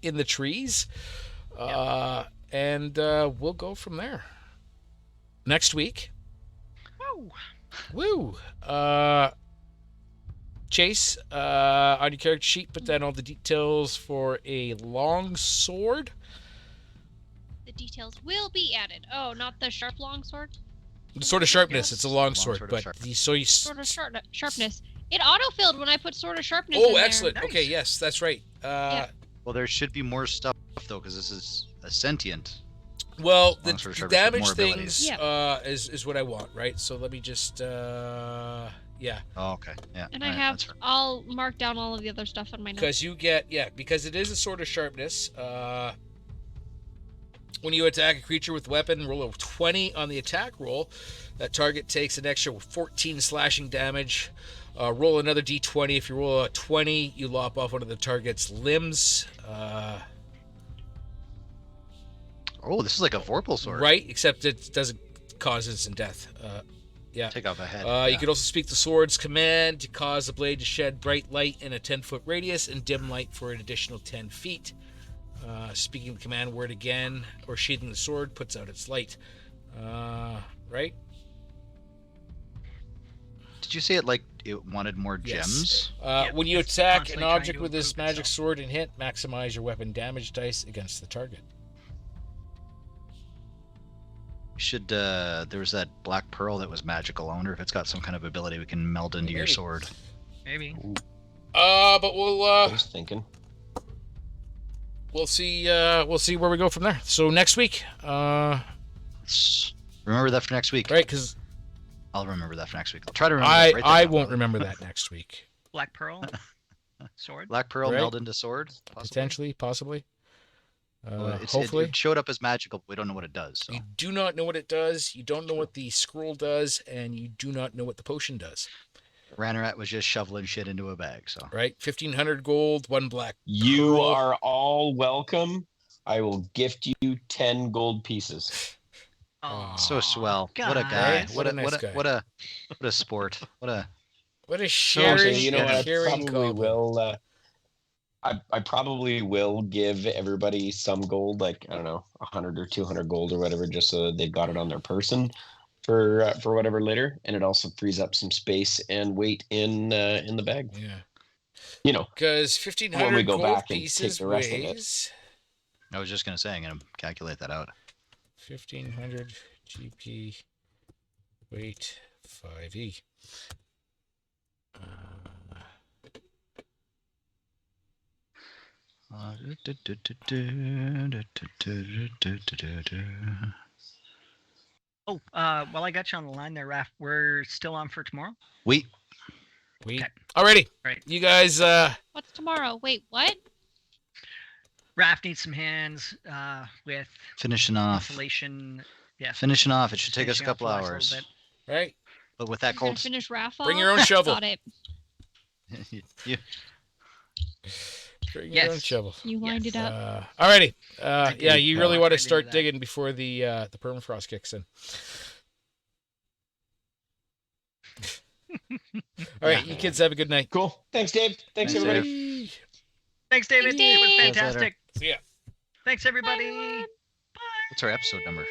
in the trees, and we'll go from there. Next week. Woo! Chase, on your character sheet, put down all the details for a long sword. The details will be added. Oh, not the sharp longsword? Sword of sharpness. Yes, It's a long long sword, sword of but sharpness. Sword of sharpness. It autofilled when I put sword of sharpness in Oh, there. excellent. Nice. Okay, yes, that's right. Yeah. Well, there should be more stuff, though, because this is a sentient. Well, the Long sword of sharpness with damage more abilities. things is what I want, right? So let me just yeah, Oh, okay. Yeah. And all I right, have, that's fair. I'll mark down all of the other stuff on my notes. because you get because it is a sword of sharpness. When you attack a creature with weapon, roll a 20 on the attack roll. That target takes an extra 14 slashing damage. Roll another d20. If you roll a 20, you lop off one of the target's limbs. Oh, this is like a Vorpal sword. Right, except it doesn't cause instant death. Yeah. Take off a head. You could also speak the sword's command to cause the blade to shed bright light in a 10-foot radius and dim light for an additional 10 feet. Speaking the command word again or sheathing the sword puts out its light. Right? Did you say it like it wanted more Yes. gems? When you it's attack an constantly trying object to with this improve magic itself. sword and hit, maximize your weapon damage dice against the target. Should there was that black pearl that was magical. I wonder if it's got some kind of ability we can meld into your Maybe. sword. Maybe. But we'll I was thinking. we'll see where we go from there. So next week, Remember that for next week. Right, because I'll remember that for next week. I'll try to remember. Write that I down. won't remember that next week. Black Pearl sword. Black Pearl Right. meld into sword. Possibly. Potentially, possibly. Hopefully, it showed up as magical, but we don't know what it does. So. You do not know what it does. You don't know what the scroll does, and you do not know what the potion does. Ranarat was just shoveling shit into a bag. So. Right, 1,500 gold, 1 black. You pearl. are all welcome. I will gift you 10 gold pieces. Aw, So swell. What a guy. guys. What a What a nice guy. what a sport. What a Actually, sharing, you know what? I caring probably goblin. will. I probably will give everybody some gold, like I don't know, 100 or 200 gold or whatever, just so that they've got it on their person for whatever later, and it also frees up some space and weight in the bag. Yeah. You know, Because when 1,500 we go gold back and take pieces the rest of it. weighs I was just gonna say I'm gonna calculate that out. 1,500 GP weight 5e. Oh, while I got you on the line there, Raph, we're still on for tomorrow. We Okay. Alrighty. Right. You guys, What's tomorrow? Wait, what? Raph needs some hands with finishing off. insulation. Yeah. Finishing off. It should take us a finishing off couple the last hours. little right? But with that You're gonna cold, finish Raph Bring off? your own shovel. Got it. you, Bring your own Yes. shovel. You lined it up. Alrighty. I Yeah, did you not really want to right into start that. digging before the permafrost kicks in. All right, you kids have a good night. Cool. Thanks, Dave. Thanks, Thanks, everybody. Dave. Thanks, David. Thanks, It was Dave. fantastic. See ya. Thanks, everybody. everyone. Bye. what's our episode number?